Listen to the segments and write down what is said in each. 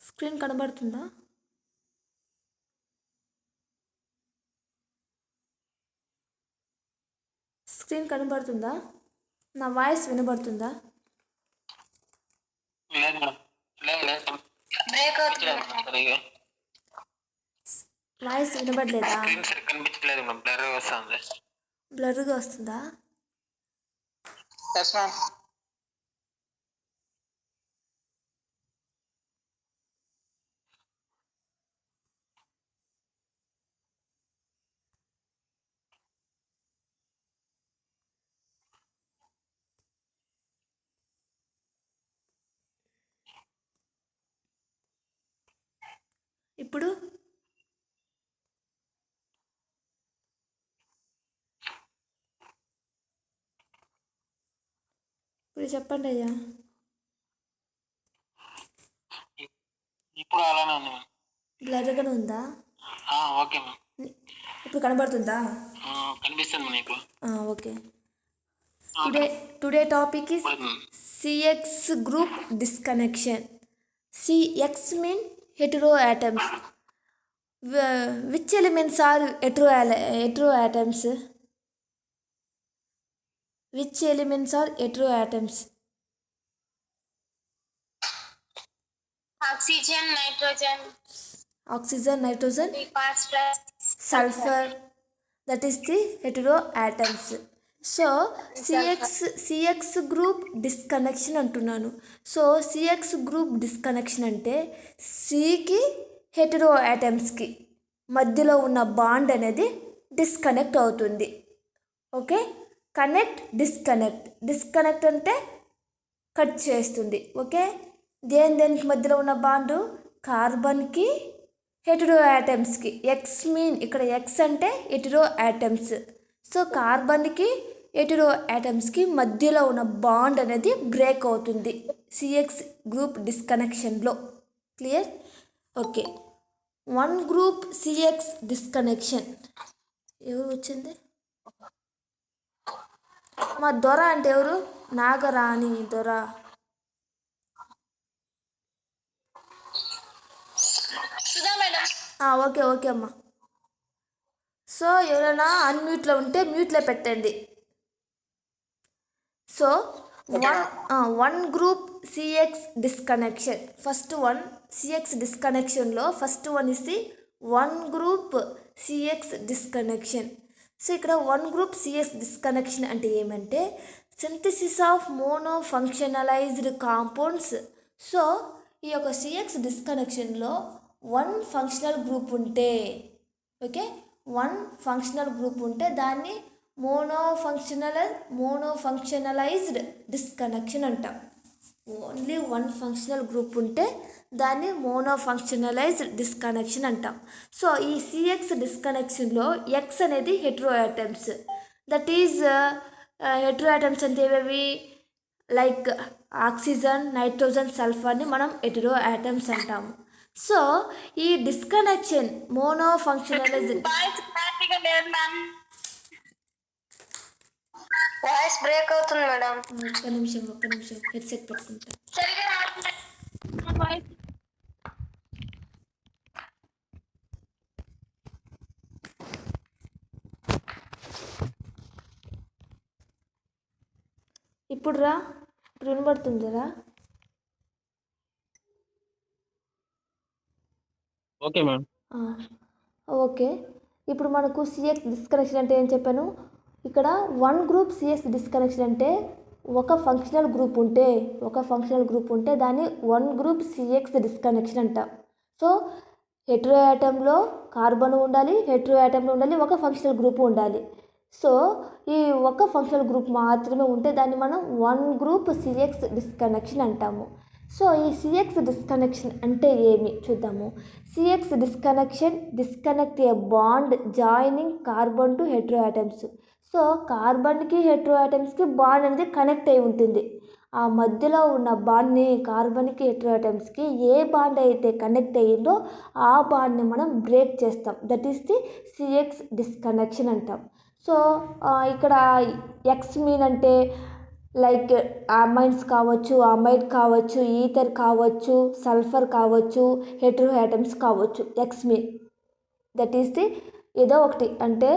Screen కనబడుతుందా? Screen కనబడుతుందా? నా వాయిస్ వినబడుతుందా? వాయిస్ వినబడలేదా? బ్లర్గా వస్తుందా? ఇప్పుడు చెప్పండి అయ్యా. ఇప్పుడు అలానే ఉంది. బ్లర్గానే ఉందా? ఓకే. ఇప్పుడు కనబడుతుందా? కనిపిస్తుంది మీకు. Okay. Today topic is CX group disconnection. CX mean hetero atoms. Which elements are hetero atoms? Which elements are hetero atoms? Oxygen, nitrogen, phosphorus, sulfur. That is the hetero atoms. So CX group disconnection అంటున్నాను. So CX group disconnection అంటే సికి hetero యాటమ్స్కి మధ్యలో ఉన్న bond అనేది disconnect అవుతుంది. Okay, disconnect అంటే cut చేస్తుంది. ఓకే, దేనికి మధ్యలో ఉన్న బాండు? కార్బన్కి హెటరో యాటమ్స్కి. ఎక్స్ మీన్ ఇక్కడ ఎక్స్ అంటే హెటరో యాటమ్స్. సో కార్బన్కి హెటరో యాటమ్స్కి మధ్యలో ఉన్న బాండ్ అనేది బ్రేక్ అవుతుంది సిఎక్స్ గ్రూప్ డిస్కనెక్షన్లో. Clear? Okay. One group CX disconnection. ఎవరు వచ్చింది? మా దొర అంటే ఎవరు? నాగరాణి దొర. ఓకే అమ్మా. సో ఎవరైనా అన్మ్యూట్లో ఉంటే మ్యూట్లో పెట్టండి. So one group CX disconnection. First one సిఎక్స్ డిస్కనెక్షన్లో first one is the one group CX disconnection. So ఇక్కడ వన్ గ్రూప్ సిఎక్స్ డిస్కనెక్షన్ అంటే ఏమంటే synthesis of mono functionalized compounds. So ఈ యొక్క సిఎక్స్ డిస్కనెక్షన్లో వన్ ఫంక్షనల్ గ్రూప్ ఉంటే, ఓకే, వన్ ఫంక్షనల్ గ్రూప్ ఉంటే దాన్ని మోనో ఫంక్షనలైజ్డ్ డిస్కనెక్షన్ అంటాం. ఓన్లీ వన్ ఫంక్షనల్ గ్రూప్ ఉంటే దాన్ని మోనో ఫంక్షనలైజ్డ్ డిస్కనెక్షన్ అంటాం. సో ఈ సిఎక్స్ డిస్కనెక్షన్లో ఎక్స్ అనేది hetero atoms. That is hetero atoms అంటే ఏవేవి? లైక్ ఆక్సిజన్, నైట్రోజన్, సల్ఫర్ని మనం హెటరో యాటమ్స్ అంటాము. సో ఈ డిస్కనెక్షన్ మోనో ఫంక్షనలైజ్డ్. వాయిస్ బ్రేక్ అవుతుంది మేడం. ఒక్క నిమిషం హెడ్సెట్ పట్టుకుంటా. ఇప్పుడు వినబడుతుందిరా? Okay ma'am. ఓకే. ఇప్పుడు మనకు సిఎక్స్ డిస్కనెక్షన్ అంటే ఏం చెప్పాను? ఇక్కడ వన్ గ్రూప్ సిఎక్స్ డిస్కనెక్షన్ అంటే ఒక ఫంక్షనల్ గ్రూప్ ఉంటే దాన్ని వన్ గ్రూప్ సిఎక్స్ డిస్కనెక్షన్ అంటాం. సో హెటరో యాటంలో కార్బన్ ఉండాలి, ఒక ఫంక్షనల్ గ్రూప్ ఉండాలి. సో ఈ ఒక ఫంక్షనల్ గ్రూప్ మాత్రమే ఉంటే దాన్ని మనం వన్ గ్రూప్ సిఎక్స్ డిస్కనెక్షన్ అంటాము. సో ఈ సిఎక్స్ డిస్కనెక్షన్ అంటే ఏమి చూద్దాము. CX disconnect A bond joining carbon to hetero atoms. So కార్బన్కి హెటరో యాటమ్స్కి బాండ్ అనేది కనెక్ట్ అయి ఉంటుంది. ఆ మధ్యలో ఉన్న బాండ్ని కార్బన్కి హెటరో యాటమ్స్కి ఏ బాండ్ అయితే కనెక్ట్ అయ్యిందో ఆ బాండ్ని మనం బ్రేక్ చేస్తాం. That is the CX disconnection అంటాం. సో ఇక్కడ ఎక్స్ మీన్ అంటే లైక్ అమైన్స్ కావచ్చు, అమైడ్ కావచ్చు, ఈథర్ కావచ్చు, సల్ఫర్ కావచ్చు, హెట్రో ఆటమ్స్ కావచ్చు. ఎక్స్మి దట్ ఈస్ ది ఏదో ఒకటి అంటే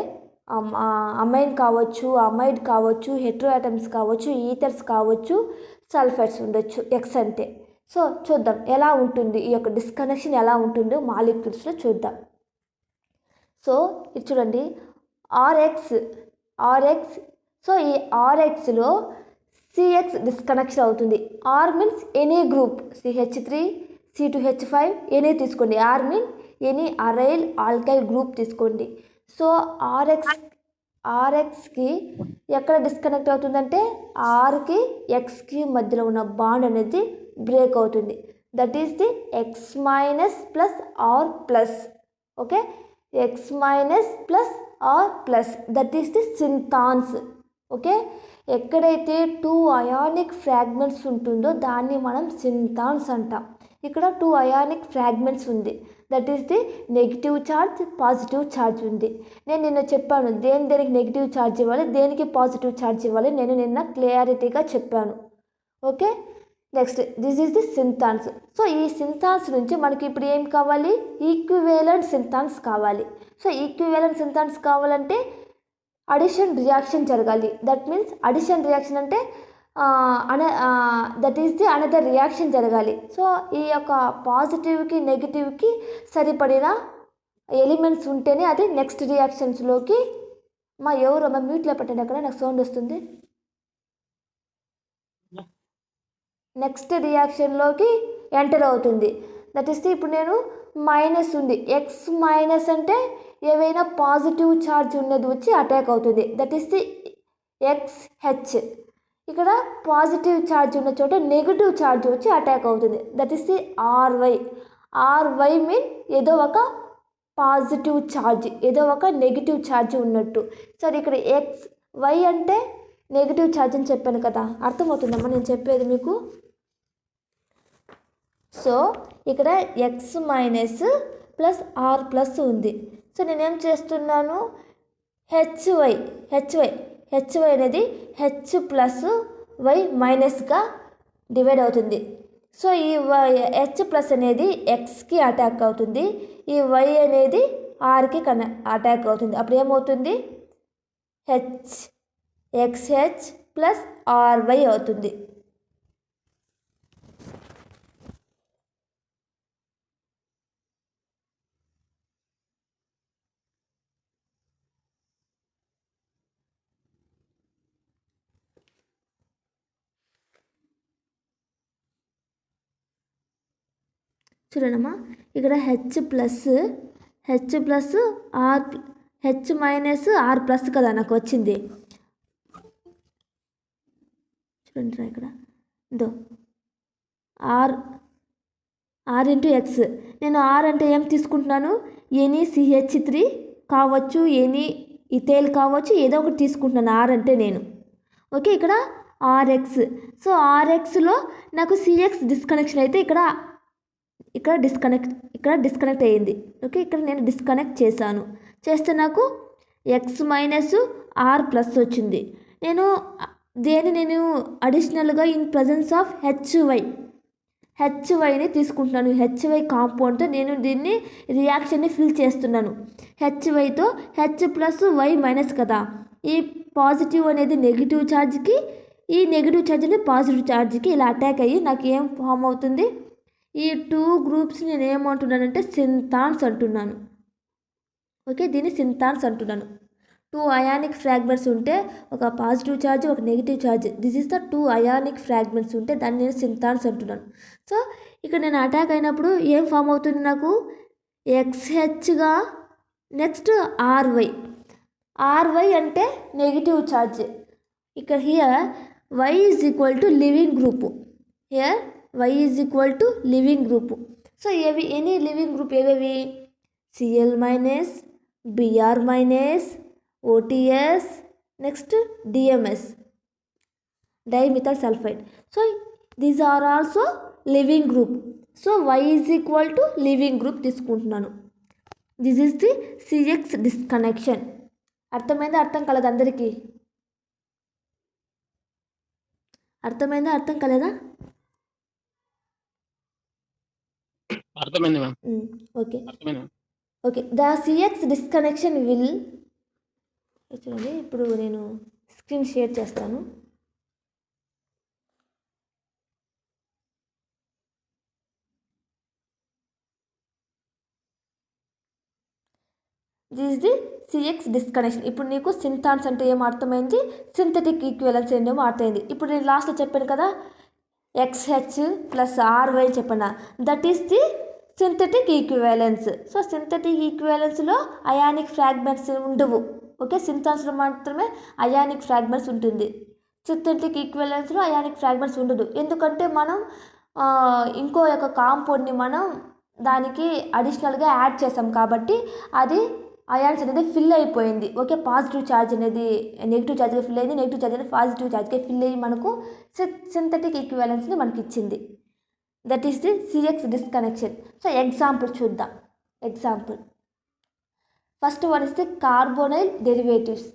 అమైన్ కావచ్చు, అమైడ్ కావచ్చు, హెట్రో ఆటమ్స్ కావచ్చు, ఈథర్స్ కావచ్చు, సల్ఫర్స్ ఉండొచ్చు ఎక్స్ అంటే. సో చూద్దాం ఎలా ఉంటుంది ఈ యొక్క డిస్కనెక్షన్ ఎలా ఉంటుందో మాలిక్యూల్స్లో చూద్దాం. సో ఇది చూడండి ఆర్ఎక్స్. సో ఈ ఆర్ఎక్స్లో సిఎక్స్ డిస్కనెక్షన్ అవుతుంది. R means any group CH3 C2H5 any తీసుకోండి. R mean any aryl alkyl group తీసుకోండి. సో ఆర్ఎక్స్కి ఎక్కడ డిస్కనెక్ట్ అవుతుందంటే ఆర్కి ఎక్స్కి మధ్యలో ఉన్న బాండ్ అనేది బ్రేక్ అవుతుంది. That is the X minus plus R plus. Okay, X minus plus R plus that is the synthons. Okay, ఎక్కడైతే 2 అయానిక్ ఫ్రాగ్మెంట్స్ ఉంటుందో దాన్ని మనం సింథాన్స్ అంటాం. ఇక్కడ 2 అయానిక్ ఫ్రాగ్మెంట్స్ ఉంది. That is the negative charge, positive charge ఉంది. నేను నిన్న చెప్పాను దేనికి నెగిటివ్ ఛార్జ్ ఇవ్వాలి, దేనికి పాజిటివ్ ఛార్జ్ ఇవ్వాలి, నేను నిన్న క్లియారిటీగా చెప్పాను. Okay, next this is the synthons. So ఈ సింథాన్స్ నుంచి మనకి ఇప్పుడు ఏం కావాలి, ఈక్వివేలెంట్ సింథాన్స్ కావాలి. సో ఈక్వివేలెంట్ సింథాన్స్ కావాలంటే అడిషన్ రియాక్షన్ జరగాలి. దట్ మీన్స్ అడిషన్ రియాక్షన్ అంటే that is the another reaction జరగాలి. సో ఈ యొక్క పాజిటివ్కి నెగిటివ్కి సరిపడిన ఎలిమెంట్స్ ఉంటేనే అది నెక్స్ట్ రియాక్షన్స్లోకి ఎవరు మ్యూట్లో పెట్టండి, అక్కడ నాకు సౌండ్ వస్తుంది. నెక్స్ట్ రియాక్షన్లోకి ఎంటర్ అవుతుంది. దట్ ఈస్ ది ఇప్పుడు నేను మైనస్ ఉంది, ఎక్స్ మైనస్ అంటే ఏవైనా పాజిటివ్ ఛార్జ్ ఉన్నది వచ్చి అటాక్ అవుతుంది. That is the XH. ఇక్కడ పాజిటివ్ ఛార్జ్ ఉన్న చోట నెగిటివ్ ఛార్జ్ వచ్చి అటాక్ అవుతుంది. That is the RY mean ఏదో ఒక పాజిటివ్ ఛార్జ్, ఏదో ఒక నెగిటివ్ ఛార్జ్ ఉన్నట్టు. సరే ఇక్కడ XY అంటే నెగిటివ్ ఛార్జ్ అని చెప్పాను కదా, అర్థమవుతుందమ్మా నేను చెప్పేది మీకు. సో ఇక్కడ x minus plus R plus ఉంది. సో నేనేం చేస్తున్నాను, హెచ్వై అనేది హెచ్ ప్లస్ వై మైనస్గా డివైడ్ అవుతుంది. సో ఈ హెచ్ ప్లస్ అనేది ఎక్స్కి అటాక్ అవుతుంది, ఈ వై అనేది ఆర్కి అటాక్ అవుతుంది. అప్పుడు ఏమవుతుంది, XH ప్లస్ RY అవుతుంది. చూడండమ్మా, ఇక్కడ H plus R, H minus R plus కదా నాకు వచ్చింది. చూడండి ఇక్కడ ఇదో ఆర్ ఇంటూ ఎక్స్. నేను ఆర్ అంటే ఏం తీసుకుంటున్నాను, ఎనీ CH3 కావచ్చు, ఎనీ ఇథైల్ కావచ్చు, ఏదో ఒకటి తీసుకుంటున్నాను ఆర్ అంటే నేను. ఓకే, ఇక్కడ RX. సో RXలో నాకు CX డిస్కనెక్షన్ అయితే ఇక్కడ డిస్కనెక్ట్ అయ్యింది. ఓకే, ఇక్కడ నేను డిస్కనెక్ట్ చేస్తే నాకు ఎక్స్ మైనస్ ఆర్ ప్లస్ వచ్చింది. నేను అడిషనల్గా ఇన్ ప్రజెన్స్ ఆఫ్ హెచ్వైని తీసుకుంటున్నాను. హెచ్వై కాంపౌండ్తో నేను దీన్ని రియాక్షన్ని ఫిల్ చేస్తున్నాను. హెచ్వైతో హెచ్ ప్లస్ వై మైనస్ కదా, ఈ పాజిటివ్ అనేది నెగిటివ్ ఛార్జ్కి, ఈ నెగిటివ్ ఛార్జ్ అనేది పాజిటివ్ ఛార్జ్కి ఇలా అటాక్ అయ్యి నాకు ఏం ఫామ్ అవుతుంది, ఈ 2 గ్రూప్స్ నేను ఏమంటున్నానంటే సింథాన్స్ అంటున్నాను. ఓకే, దీన్ని సింథాన్స్ అంటున్నాను. 2 అయానిక్ ఫ్రాగ్మెంట్స్ ఉంటే ఒక పాజిటివ్ ఛార్జ్, ఒక negative charge, this is the 2 ionic fragments ఉంటే దాన్ని నేను సింథాన్స్ అంటున్నాను. సో ఇక్కడ నేను అటాక్ అయినప్పుడు ఏం ఫామ్ అవుతుంది, నాకు XHగా నెక్స్ట్ RY అంటే నెగిటివ్ ఛార్జ్. ఇక్కడ Y is equal to leaving group. Y is equal to leaving group. So any leaving group ఏవేవి, Cl minus, Br minus, OTS, next DMS, dimethyl sulphide. So these are also leaving group. So Y is equal to leaving group తీసుకుంటున్నాను. This is the CX disconnection. అర్థమైందా, అర్థం కలదు అందరికీ? అర్థమైందా, అర్థం కాలేదా? అర్థమైంది మ్యామ్. ఓకే అర్థమైంది ma'am. Okay. The CX disconnection will, చూడండి ఇప్పుడు నేను స్క్రీన్ షేర్ చేస్తాను. This is the CX disconnection. ఇప్పుడు నీకు సింథాన్స్ అంటే ఏమో అర్థమైంది, సింథటిక్ ఈక్వివలెన్స్ ఏమో అర్థమైంది. ఇప్పుడు నేను లాస్ట్లో చెప్పాను కదా, XH ప్లస్ RY చెప్పనా, that is the synthetic equivalence. So synthetic ఈక్వివలెన్స్లో అయానిక్ ఫ్రాగ్మెంట్స్ ఉండవు. ఓకే, సింథాన్స్లో మాత్రమే అయానిక్ ఫ్రాగ్మెంట్స్ ఉంటుంది. సింథటిక్ ఈక్వివలెన్స్లో అయానిక్ ఫ్రాగ్మెంట్స్ ఉండదు. ఎందుకంటే మనం ఇంకో యొక్క కాంపౌండ్ని మనం దానికి అడిషనల్గా యాడ్ చేసాం కాబట్టి అది అయాన్స్ అనేది ఫిల్ అయిపోయింది. ఓకే, పాజిటివ్ ఛార్జ్ అనేది నెగిటివ్ ఛార్జ్గా ఫిల్ అయింది, నెగిటివ్ ఛార్జ్ అనేది పాజిటివ్ ఛార్జ్గా ఫిల్ అయ్యి మనకు సింథటిక్ ఈక్వివలెన్స్ని మనకి ఇచ్చింది. That is the CX disconnection. So example చూద్దాం. Example first one is the carbonyl derivatives.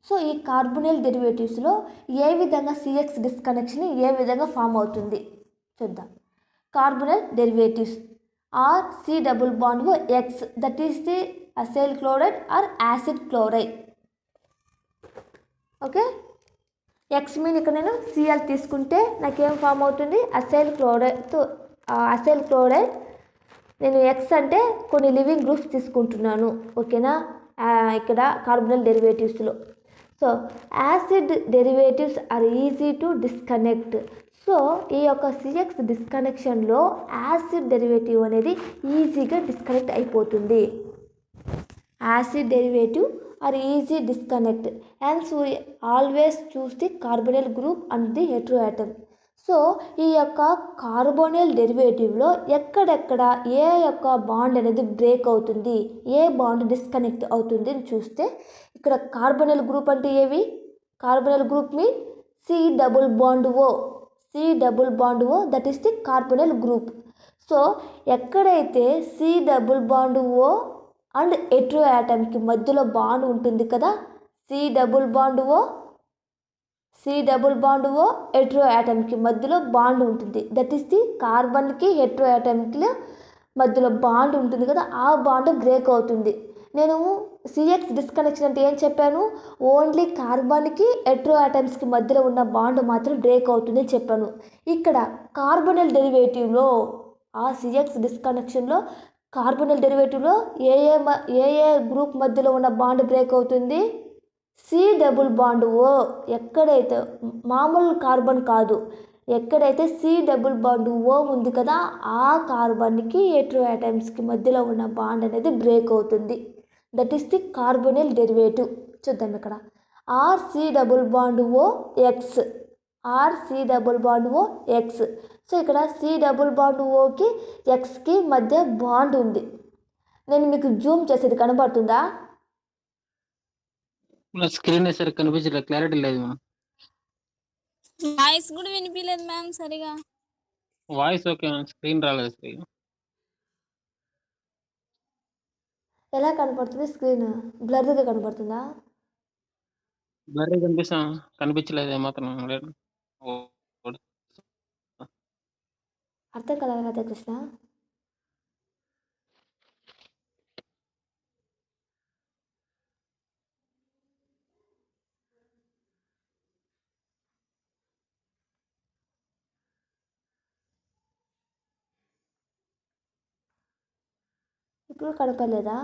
So ఈ కార్బోనైల్ డెరివేటివ్స్లో ఏ విధంగా సిఎక్స్ డిస్కనెక్షన్ ఏ విధంగా ఫామ్ అవుతుంది చూద్దాం. Carbonyl derivatives R C double bond X, that is the acyl chloride or acid chloride. Okay, X mean ఇక్కడ నేను సిఎల్ తీసుకుంటే నాకేం ఫామ్ అవుతుంది, అసైల్ క్లోరైడ్. అసైల్ క్లోరైడ్ నేను ఎక్స్ అంటే కొన్ని లివింగ్ గ్రూప్స్ తీసుకుంటున్నాను. ఓకేనా, ఇక్కడ కార్బోనైల్ డెరివేటివ్స్లో. So acid derivatives are easy to disconnect. So ఈ యొక్క సిఎక్స్ డిస్కనెక్షన్లో యాసిడ్ డెరివేటివ్ అనేది ఈజీగా డిస్కనెక్ట్ అయిపోతుంది. Acid derivative are easy disconnect, hence we always choose the carbonyl group and the heteroatom. So ఈ యొక్క కార్బోనైల్ డెరివేటివ్లో ఎక్కడెక్కడ ఏ యొక్క బాండ్ అనేది బ్రేక్ అవుతుంది, ఏ బాండ్ డిస్కనెక్ట్ అవుతుంది అని చూస్తే, ఇక్కడ కార్బోనైల్ గ్రూప్ అంటే ఏవి, కార్బోనైల్ గ్రూప్ మీ C double bond O, C double bond O, that is the carbonyl group. So ఎక్కడైతే C double bond O and hetero యాటమ్కి మధ్యలో బాండ్ ఉంటుంది కదా, C double bond O, C double bond O hetero యాటమ్కి మధ్యలో bond ఉంటుంది. That is the కార్బన్కి hetero యాటమ్కి మధ్యలో బాండ్ ఉంటుంది కదా, ఆ బాండ్ బ్రేక్ అవుతుంది. నేను సిఎక్స్ డిస్కనెక్షన్ అంటే ఏం చెప్పాను, ఓన్లీ కార్బన్కి హెట్రో యాటమ్స్కి మధ్యలో ఉన్న బాండ్ మాత్రం బ్రేక్ అవుతుంది అని చెప్పాను. ఇక్కడ కార్బోనైల్ డెరివేటివ్లో ఆ సిఎక్స్ డిస్కనెక్షన్లో కార్బోనైల్ డెరివేటివ్లో ఏ ఏ గ్రూప్ మధ్యలో ఉన్న బాండ్ బ్రేక్ అవుతుంది, సి డబుల్ బాండ్ ఓ. ఎక్కడైతే మామూలు కార్బన్ కాదు, ఎక్కడైతే సి డబుల్ బాండ్ ఓ ఉంది కదా, ఆ కార్బన్కి హెట్రో యాటమ్స్కి మధ్యలో ఉన్న బాండ్ అనేది బ్రేక్ అవుతుంది. That is the carbonyl derivative. చూద్దాం ఇక్కడ R C double bond O X, R C double bond O X. So ఇక్కడ సి డబుల్ బాండ్ ఓకి ఎక్స్కి మధ్య బాండ్ ఉంది. నేను మీకు జూమ్ చేసేది కనబడుతుందా? స్క్రీన్ సరిగ్గా కనిపించలేదు, క్లారిటీ లేదు మ్యామ్. వాయిస్ కూడా వినిపించలేదు మ్యామ్ సరిగా. వాయిస్ ఓకే మ్యామ్, స్క్రీన్ రాలేదు స్క్రీన్. ఎలా కనపడుతుంది? స్క్రీన్ బ్లర్గా కనపడుతుందా? బ్లర్రీ కనిపించలేదు ఏమాత్రం లేదు. అర్థం కదా రాధాకృష్ణ? ఇప్పుడు కనపడలేదా?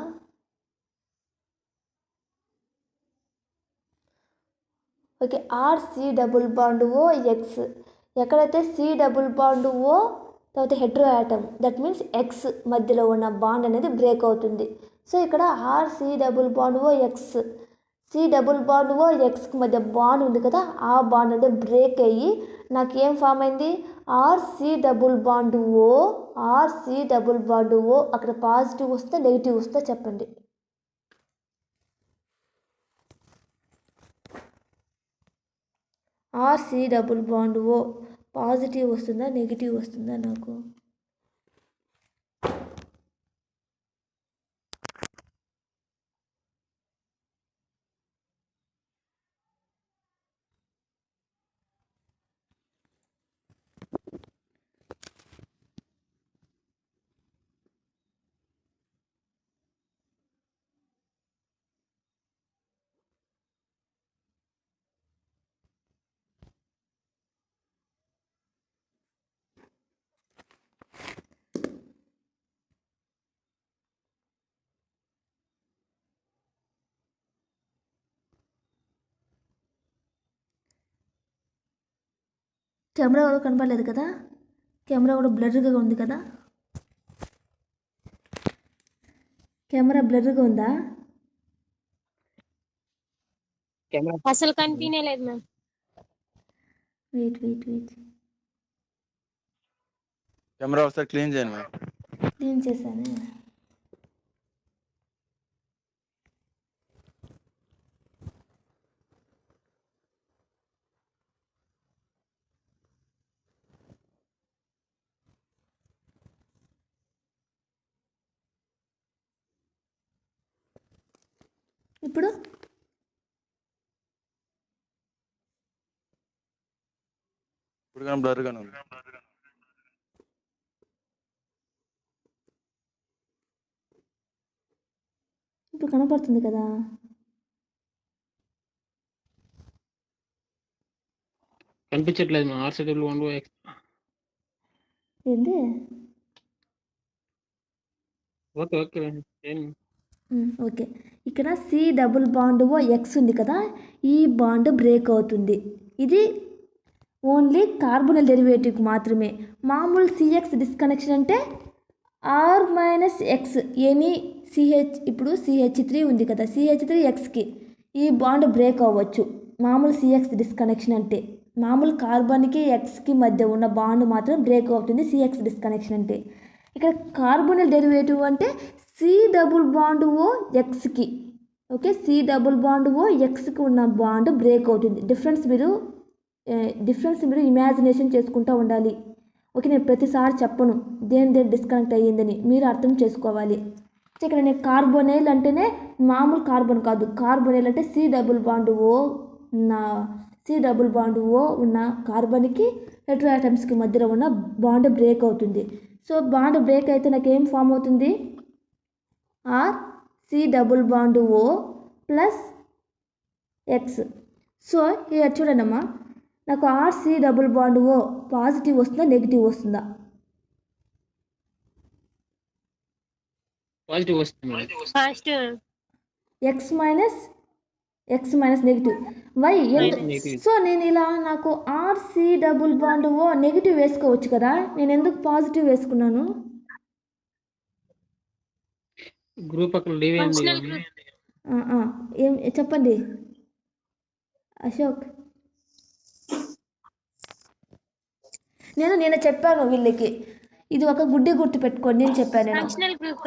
Okay, R C double bond O X. ఎక్కడైతే సి డబుల్ బాండ్ ఓ తర్వాత hetero atom, that means X మధ్యలో ఉన్న బాండ్ అనేది బ్రేక్ అవుతుంది. సో ఇక్కడ R C double bond O X, C double bond O ఎక్స్కి మధ్య బాండ్ ఉంది కదా, ఆ బాండ్ అనేది బ్రేక్ అయ్యి నాకు ఏం ఫామ్ అయింది, R C double bond O, R C double bond O. అక్కడ పాజిటివ్ వస్తే నెగిటివ్ వస్తే చెప్పండి. R C double bond O positive వస్తుందా నెగిటివ్ వస్తుందా నాకు? కెమెరా కూడా కనపడలేదు కదా, కెమెరా కూడా బ్లర్గా ఉంది కదా, కెమెరా బ్లర్గా ఉందా? కెమెరా అసలు కనిపించనే లేదు మ్యామ్. వెయిట్ కెమెరా ఒకసారి క్లీన్ చేయండి మ్యామ్. క్లీన్ చేశాను. ఇప్పుడు ఇప్పుడు కానీ బ్లర్గానే ఉంది. ఇప్పుడు కనపడుతుంది కదా. కనిపించట్లేదు మా RCW1 ఏంది? ఓకే ఓకే ఏం ఓకే, ఇక్కడ C double bond O X ఉంది కదా, ఈ బాండ్ బ్రేక్ అవుతుంది. ఇది ఓన్లీ కార్బోనల్ డెరివేటివ్కి మాత్రమే. మామూలు సిఎక్స్ డిస్కనెక్షన్ అంటే R minus X any CH, ఇప్పుడు CH3 ఉంది కదా, CH3 ఎక్స్కి ఈ బాండ్ బ్రేక్ అవ్వచ్చు. మామూలు సిఎక్స్ డిస్కనెక్షన్ అంటే మామూలు కార్బన్కి ఎక్స్కి మధ్య ఉన్న బాండ్ మాత్రం బ్రేక్ అవుతుంది సిఎక్స్ డిస్కనెక్షన్ అంటే. ఇక్కడ కార్బోనల్ డెరివేటివ్ అంటే సి డబుల్ బాండ్ ఓ ఎక్స్కి, okay, C double bond O ఎక్స్కి ఉన్న బాండ్ బ్రేక్ అవుతుంది. డిఫరెన్స్ మీరు ఇమాజినేషన్ చేసుకుంటూ ఉండాలి. ఓకే, నేను ప్రతిసారి చెప్పను దేని డిస్కనెక్ట్ అయ్యిందని, మీరు అర్థం చేసుకోవాలి. సో ఇక్కడ నేను కార్బోనైల్ అంటేనే మామూలు కార్బన్ కాదు, కార్బోనైల్ అంటే సి డబుల్ బాండ్ ఓ ఉన్న కార్బన్కి హెట్రోఆటమ్స్కి మధ్యలో ఉన్న బాండ్ బ్రేక్ అవుతుంది. సో బాండ్ బ్రేక్ అయితే నాకు ఏం ఫామ్ అవుతుంది? R C double bond O plus X. So ఇక్కడ చూడండి అమ్మా, నాకు RC double bond O positive వస్తుందా నెగిటివ్ వస్తుందా? పాజిటివ్ వస్తుంది madam. Positive. X minus negative Y negative. So నేను ఇలా నాకు RC double bond O negative వేసుకోవచ్చు కదా, నేను ఎందుకు పాజిటివ్ వేసుకున్నాను? గ్రూప్ అక్కడ లీవ్ అయింది ఫంక్షనల్ కానీ గ్రూప్. ఏం చెప్పండి అశోక్. నేను చెప్పాను వీళ్ళకి, ఇది ఒక గుడ్డి గుర్తు పెట్టుకోండి, నేను చెప్పాను. నేను ఫంక్షనల్ గ్రూప్.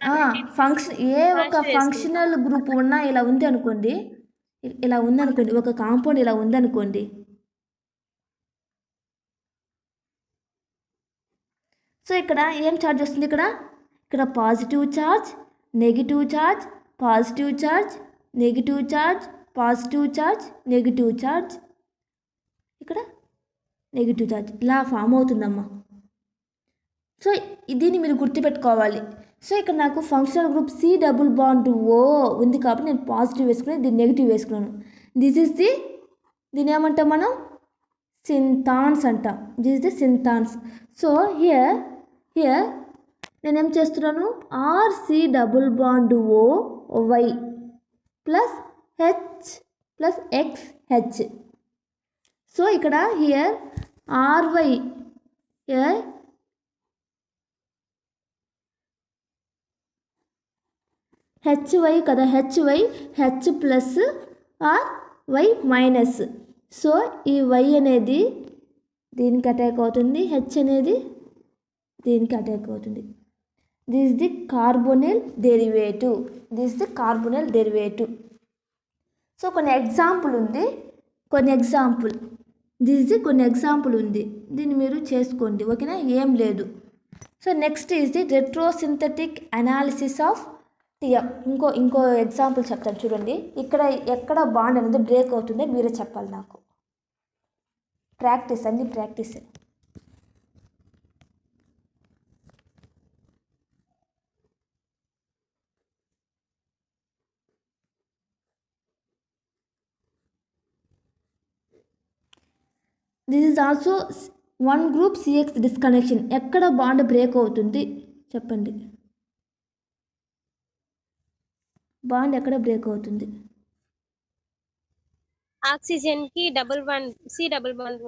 ఫంక్షన్ ఒక ఫంక్షనల్ గ్రూప్ ఉన్నా ఇలా ఉంది అనుకోండి, ఒక కాంపౌండ్ ఇలా ఉందనుకోండి, సో ఇక్కడ ఏం ఛార్జ్ వస్తుంది? ఇక్కడ positive charge, negative charge, positive charge, negative charge, positive charge, negative charge, ఇక్కడ నెగిటివ్ ఛార్జ్ ఇలా ఫామ్ అవుతుందమ్మా. సో దీన్ని మీరు గుర్తుపెట్టుకోవాలి. సో ఇక్కడ నాకు functional group C double bond O ఉంది కాబట్టి నేను పాజిటివ్ వేసుకుని దీన్ని నెగిటివ్ వేసుకున్నాను. దీన్ని ఏమంటాం మనం? సింథాన్స్ అంటాం. This is the synthons. So here నేనేం చేస్తున్నాను? RC double bond O Y plus H plus X H. So ఇక్కడ హియర్ ఆర్వై, హియర్ హెచ్వై కదా, H plus R Y minus. So ఈ వై అనేది దీనికి అటాక్ అవుతుంది, హెచ్ అనేది దీనికి అటాక్ అవుతుంది. This is the carbonyl derivative. So కొన్ని ఎగ్జాంపుల్ ఉంది, కొన్ని ఎగ్జాంపుల్ ఉంది, దీన్ని మీరు చేసుకోండి, ఓకేనా? ఏం లేదు. So next is the retrosynthetic analysis of TM. ఇంకో ఎగ్జాంపుల్ చెప్తాను చూడండి. ఎక్కడ బాండ్ అనేది బ్రేక్ అవుతుందో మీరే చెప్పాలి నాకు. అన్ని practice. This is also one group CX disconnection. ఎక్కడ బాండ్ బ్రేక్ అవుతుంది చెప్పండి? బాండ్ ఎక్కడ బ్రేక్ అవుతుంది? ఆక్సిజన్ కి double bond C double bond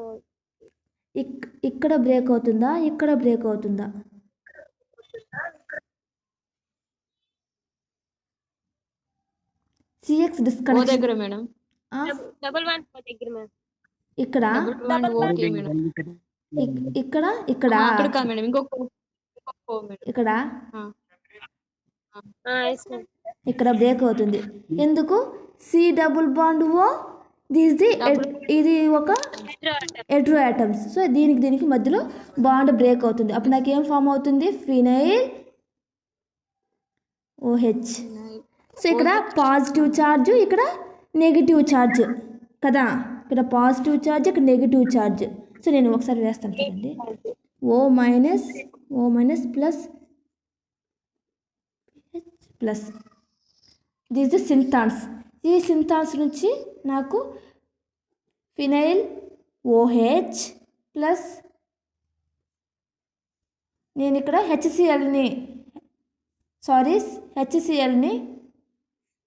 ఇక్కడ బ్రేక్ అవుతుందా, ఇక్కడ బ్రేక్ అవుతుందా? సిఎక్స్ ఓ డిస్కనెక్షన్ దగ్గర మేడం. డబుల్ వన్ దగ్గర మ్యామ్. ఇక్కడ డబుల్ వన్ ఓకే మేడం. ఇక్కడ ఇక్కడ అక్కడ కాదు మేడం, ఇంకొక మేడం. ఇక్కడ ఎస్ మ్యామ్. ఇక్కడ బ్రేక్ అవుతుంది. ఎందుకు? సి డబుల్ బాండ్ ఓ ఇది ఒక హెట్రో ఆటమ్స్. సో దీనికి మధ్యలో బాండ్ బ్రేక్ అవుతుంది. అప్పుడు నాకు ఏం ఫామ్ అవుతుంది? Phenyl OH. సో ఇక్కడ పాజిటివ్ ఛార్జ్, ఇక్కడ నెగిటివ్ ఛార్జ్ కదా. ఇక్కడ పాజిటివ్ ఛార్జ్, ఇక్కడ నెగిటివ్ ఛార్జ్. సో నేను ఒకసారి వేస్తాను చూడండి. O minus plus plus this the synthons. ఈ సింథాన్స్ నుంచి నాకు ఫినైల్ ఓహెచ్ ప్లస్ నేను ఇక్కడ హెచ్సిఎల్ని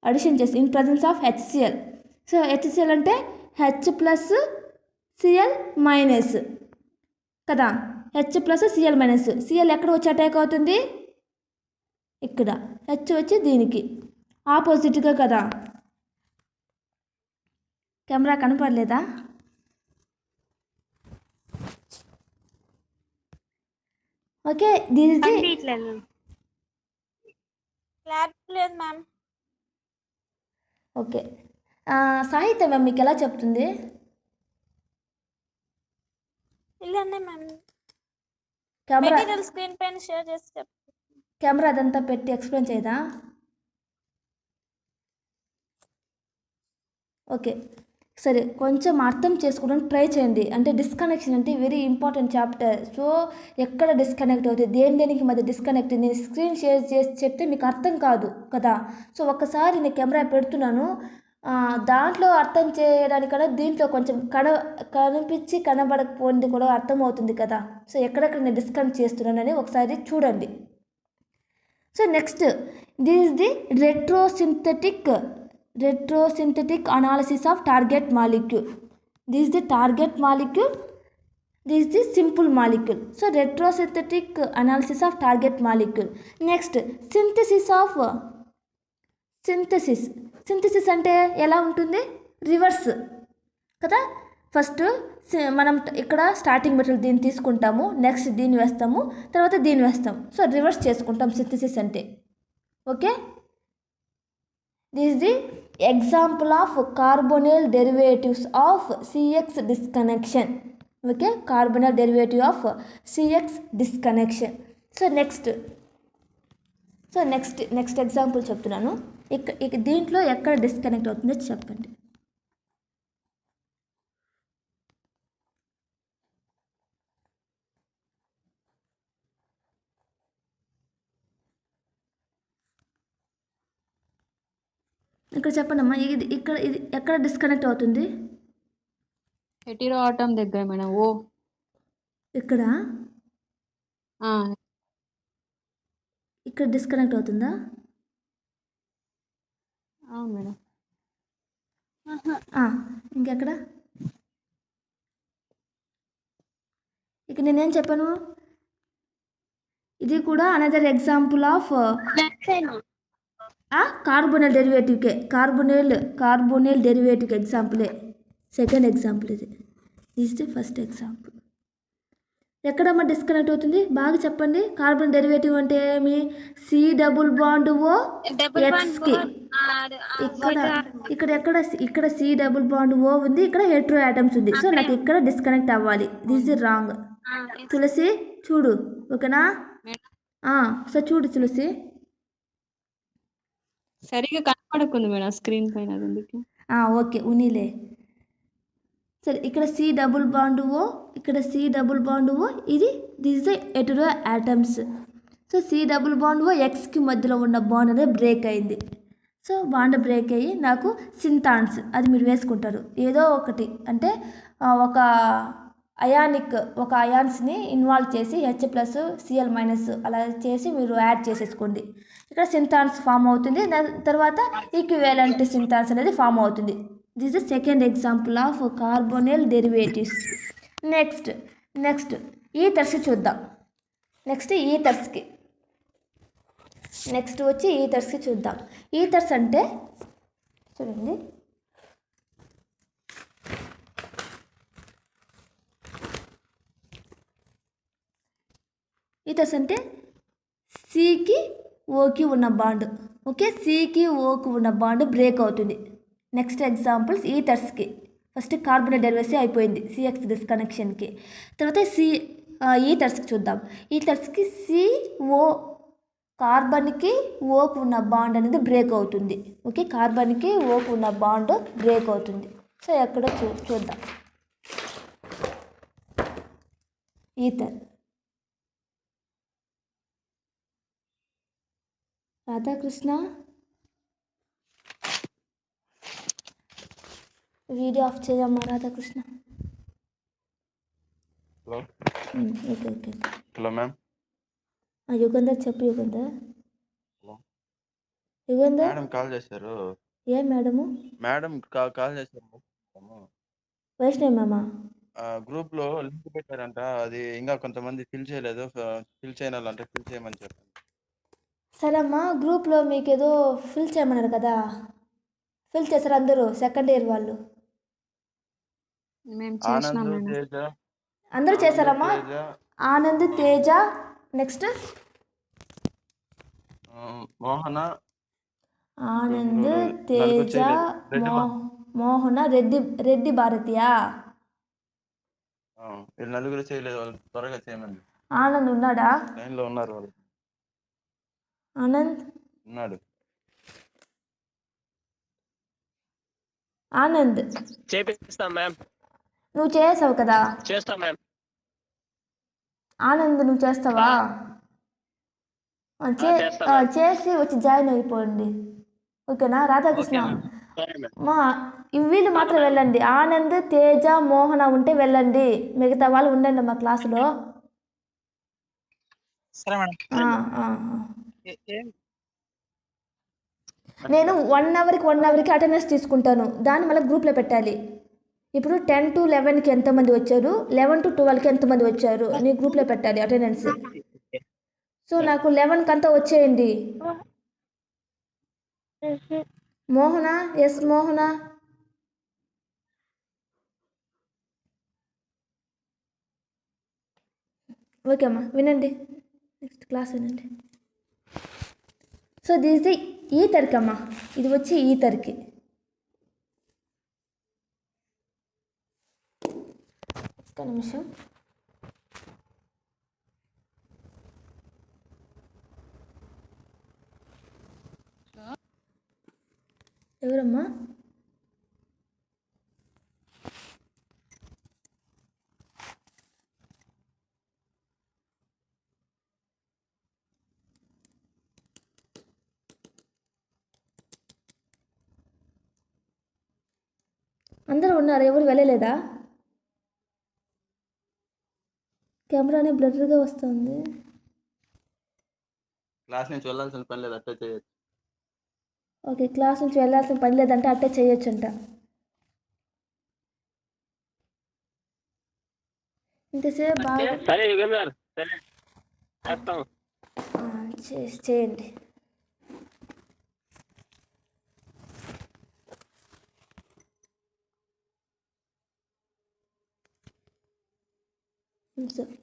అడిషన్ చేసి in presence of HCl. So HCl అంటే హెచ్ ప్లస్ సిఎల్ మైనస్ కదా. H plus Cl minus. Cl ఎక్కడ వచ్చి అటాక్ అవుతుంది? ఇక్కడ. హెచ్ వచ్చి దీనికి ఆపోజిట్గా కదా. కెమెరా కనపడలేదా? ఓకే, దిస్ ఇస్ ది కనిపించలేదు మ్యామ్. క్లారిటీ లేదు మ్యామ్. ఓకే. సాహిత్య మ్యామ్ మీకు ఎలా చెప్తుంది? ఇలానే మ్యామ్. కెమెరా మెటీరియల్ స్క్రీన్ పైన షేర్ చేసి చెప్తాను. కెమెరా అదంతా పెట్టి ఎక్స్ప్లెయిన్ చేయదా? ఓకే సరే, కొంచెం అర్థం చేసుకోవడానికి ట్రై చేయండి. అంటే డిస్కనెక్షన్ అంటే వెరీ ఇంపార్టెంట్ చాప్టర్. సో ఎక్కడ డిస్కనెక్ట్ అవుతుంది, దేనికి మధ్య డిస్కనెక్ట్, నేను స్క్రీన్ షేర్ చేసి చెప్తే మీకు అర్థం కాదు కదా. సో ఒక్కసారి నేను కెమెరా పెడుతున్నాను, దాంట్లో అర్థం చేయడానికన్నా దీంట్లో కొంచెం కనిపించి కనబడకపోయింది కూడా అర్థమవుతుంది కదా. సో ఎక్కడెక్కడ నేను డిస్కనెక్ట్ చేస్తున్నానని ఒకసారి చూడండి. So next, this is the retrosynthetic analysis of target molecule. This is the target molecule, this is the simple molecule. So retrosynthetic analysis of target molecule. Next, synthesis అంటే ఎలా ఉంటుంది? రివర్స్ కదా. First మనం ఇక్కడ starting material దీన్ని తీసుకుంటాము, next దీన్ని వేస్తాము, తర్వాత దీన్ని వేస్తాం. సో రివర్స్ చేసుకుంటాం సింథసిస్ అంటే. Okay, this is the example of carbonyl derivatives of CX disconnection. Okay, carbonyl derivative of CX disconnection. So next example చెప్తున్నాను. దీంట్లో ఎక్కడ డిస్కనెక్ట్ అవుతుందో చెప్పండి. ఇక్కడ చెప్పండి అమ్మా, ఇది ఎక్కడ డిస్కనెక్ట్ అవుతుంది? హెటిరో ఆటం దగ్గర మేడం. ఓ ఇక్కడ డిస్కనెక్ట్ అవుతుందా? అవును మేడం. ఇంకెక్కడ? ఇక నేనేం చెప్పాను? ఇది కూడా అనదర్ ఎగ్జాంపుల్ ఆఫ్ కార్బోనైల్ డెరివేటివ్కే. కార్బోనైల్ డెరివేటివ్ ఎగ్జాంపులే. సెకండ్ ఎగ్జాంపుల్ ఇది. Is the first example. ఎక్కడమ్మా డిస్కనెక్ట్ అవుతుంది? బాగా చెప్పండి. కార్బన్ డెరివేటివ్ అంటే ఏమి? సి డబుల్ బాండ్ ఓ ఎక్స్కి. ఇక్కడ సి డబుల్ బాండ్ ఓ ఉంది, ఇక్కడ హెట్రో ఆటమ్స్ ఉంది. సో నాకు ఇక్కడ డిస్కనెక్ట్ అవ్వాలి. This is wrong. తులసి చూడు, ఓకేనా? సో చూడు తులసి, సరిగా కనపడకుంది మేడం స్క్రీన్ పైన. అందుకే ఓకే ఉన్నీలే. సరే, ఇక్కడ సి డబుల్ బాండ్ ఓ, ఇక్కడ సి డబుల్ బాండ్ ఓ, ఇది this the hetero atoms. So C double bond O ఎక్స్కి మధ్యలో ఉన్న బాండ్ అనేది బ్రేక్ అయింది. సో బాండ్ బ్రేక్ అయ్యి నాకు సింథాన్స్ అది మీరు వేసుకుంటారు ఏదో ఒకటి. అంటే ఒక అయాన్స్ని ఇన్వాల్వ్ చేసి హెచ్ ప్లస్ సిఎల్ మైనస్ అలా చేసి మీరు యాడ్ చేసేసుకోండి. ఇక్కడ సింథాన్స్ ఫామ్ అవుతుంది, దాని తర్వాత ఈక్వివాలెంట్ సింథాన్స్ అనేది ఫామ్ అవుతుంది. This is second example of carbonyl derivatives. Next next ఈథర్స్ చూద్దాం. నెక్స్ట్ వచ్చి ఈథర్స్కి చూద్దాం. ఈథర్స్ అంటే చూడండి, ఈథర్స్ అంటే సికి ఓకి ఉన్న బాండ్. ఓకే, సికి ఓకి ఉన్న బాండ్ బ్రేక్ అవుతుంది. నెక్స్ట్ ఎగ్జాంపుల్స్ ఈథర్స్కి ఫస్ట్ కార్బన్ డెరివేటివ్ అయిపోయింది సిఎక్స్ డిస్కనెక్షన్కి. తర్వాత ఈథర్స్కి చూద్దాం. ఈథర్స్కి సిఓ కార్బన్కి ఓకు ఉన్న బాండ్ అనేది బ్రేక్ అవుతుంది. ఓకే, కార్బన్కి ఓకు ఉన్న బాండ్ బ్రేక్ అవుతుంది. సో ఎక్కడ చూద్దాం. ఈథర్, రాధాకృష్ణ వీడియో ఆఫ్ చేయమ్మా Radhakrishna. Hello okay okay. Hello ma'am. Yugandhar చెప్పు. యుగంధర్ మేడం కాల్ చేశారు. ఏ మేడము? మేడం కాల్ చేశారు. వైష్ణవి మ్యామా? గ్రూప్ లో లింక్ పెట్టారంట, అది ఇంకా కొంతమంది ఫిల్ చేయలేదు. ఫిల్ చేయాలంటే ఫిల్ చేయమని చెప్పండి. సరే అమ్మా, గ్రూప్లో మీకు ఏదో ఫిల్ చేయమన్నారు కదా, ఫిల్ చేశారు అందరూ సెకండ్ ఇయర్ వాళ్ళు? మేము చేసినాం ఆనంద్, మేడం. తేజ, అందరూ చేశారమ్మా? ఆనంద్, తేజ, నెక్స్ట్ మోహన, ఆనంద్, తేజ, మోహన, రెడ్డి భారతియా? వీళ్ళు నలుగురు చేయలేదు, వాళ్ళు త్వరగా చేయమని. ఆనంద్ ఉన్నాడా? లైన్ లో ఉన్నారు వాళ్ళు. ఆనంద్ ఉన్నాడు. ఆనంద్ చేపిస్తాం మ్యామ్. నువ్వు చేసావు కదా? చేస్తాం మ్యామ్. ఆనంద్ నువ్వు చేస్తావా? చేసి వచ్చి జాయిన్ అయిపోండి. ఓకేనా రాధాకృష్ణ? మా వీళ్ళు మాత్రం వెళ్ళండి. ఆనంద్, తేజ, మోహన ఉంటే వెళ్ళండి, మిగతా వాళ్ళు ఉండండి మా క్లాసులో. నేను 1 అవర్కి అటెండెన్స్ తీసుకుంటాను, దాన్ని మళ్ళీ గ్రూప్లో పెట్టాలి. ఇప్పుడు 10 to 11కి ఎంతమంది వచ్చారు, 11 to 12కి ఎంతమంది వచ్చారు నీ గ్రూప్లో పెట్టాలి అటెండెన్స్. సో నాకు 11కి అంతా వచ్చేయండి. మోహన, ఎస్ మోహన. ఓకే అమ్మా, వినండి, నెక్స్ట్ క్లాస్ వినండి. సో దిస్ ది ఈథర్కి అమ్మా, ఇది వచ్చి ఈథర్కి. ఒక్క నిమిషం. ఎవరమ్మా? అందరూ ఉన్నారు, ఎవరు వెళ్ళలేదా? కెమెరానే బ్లర్గా వస్తుంది. క్లాస్ నుంచి వెళ్ళాల్సిన పని లేదు, అట్టే చేయొచ్చు. ఓకే, క్లాస్ నుంచి వెళ్ళాల్సిన పని లేదంటే అట్టే చేయొచ్చంట. ఇంతసేపు బాగా సరే యుగంధర్, సరే చేస్తాం. చేయండి.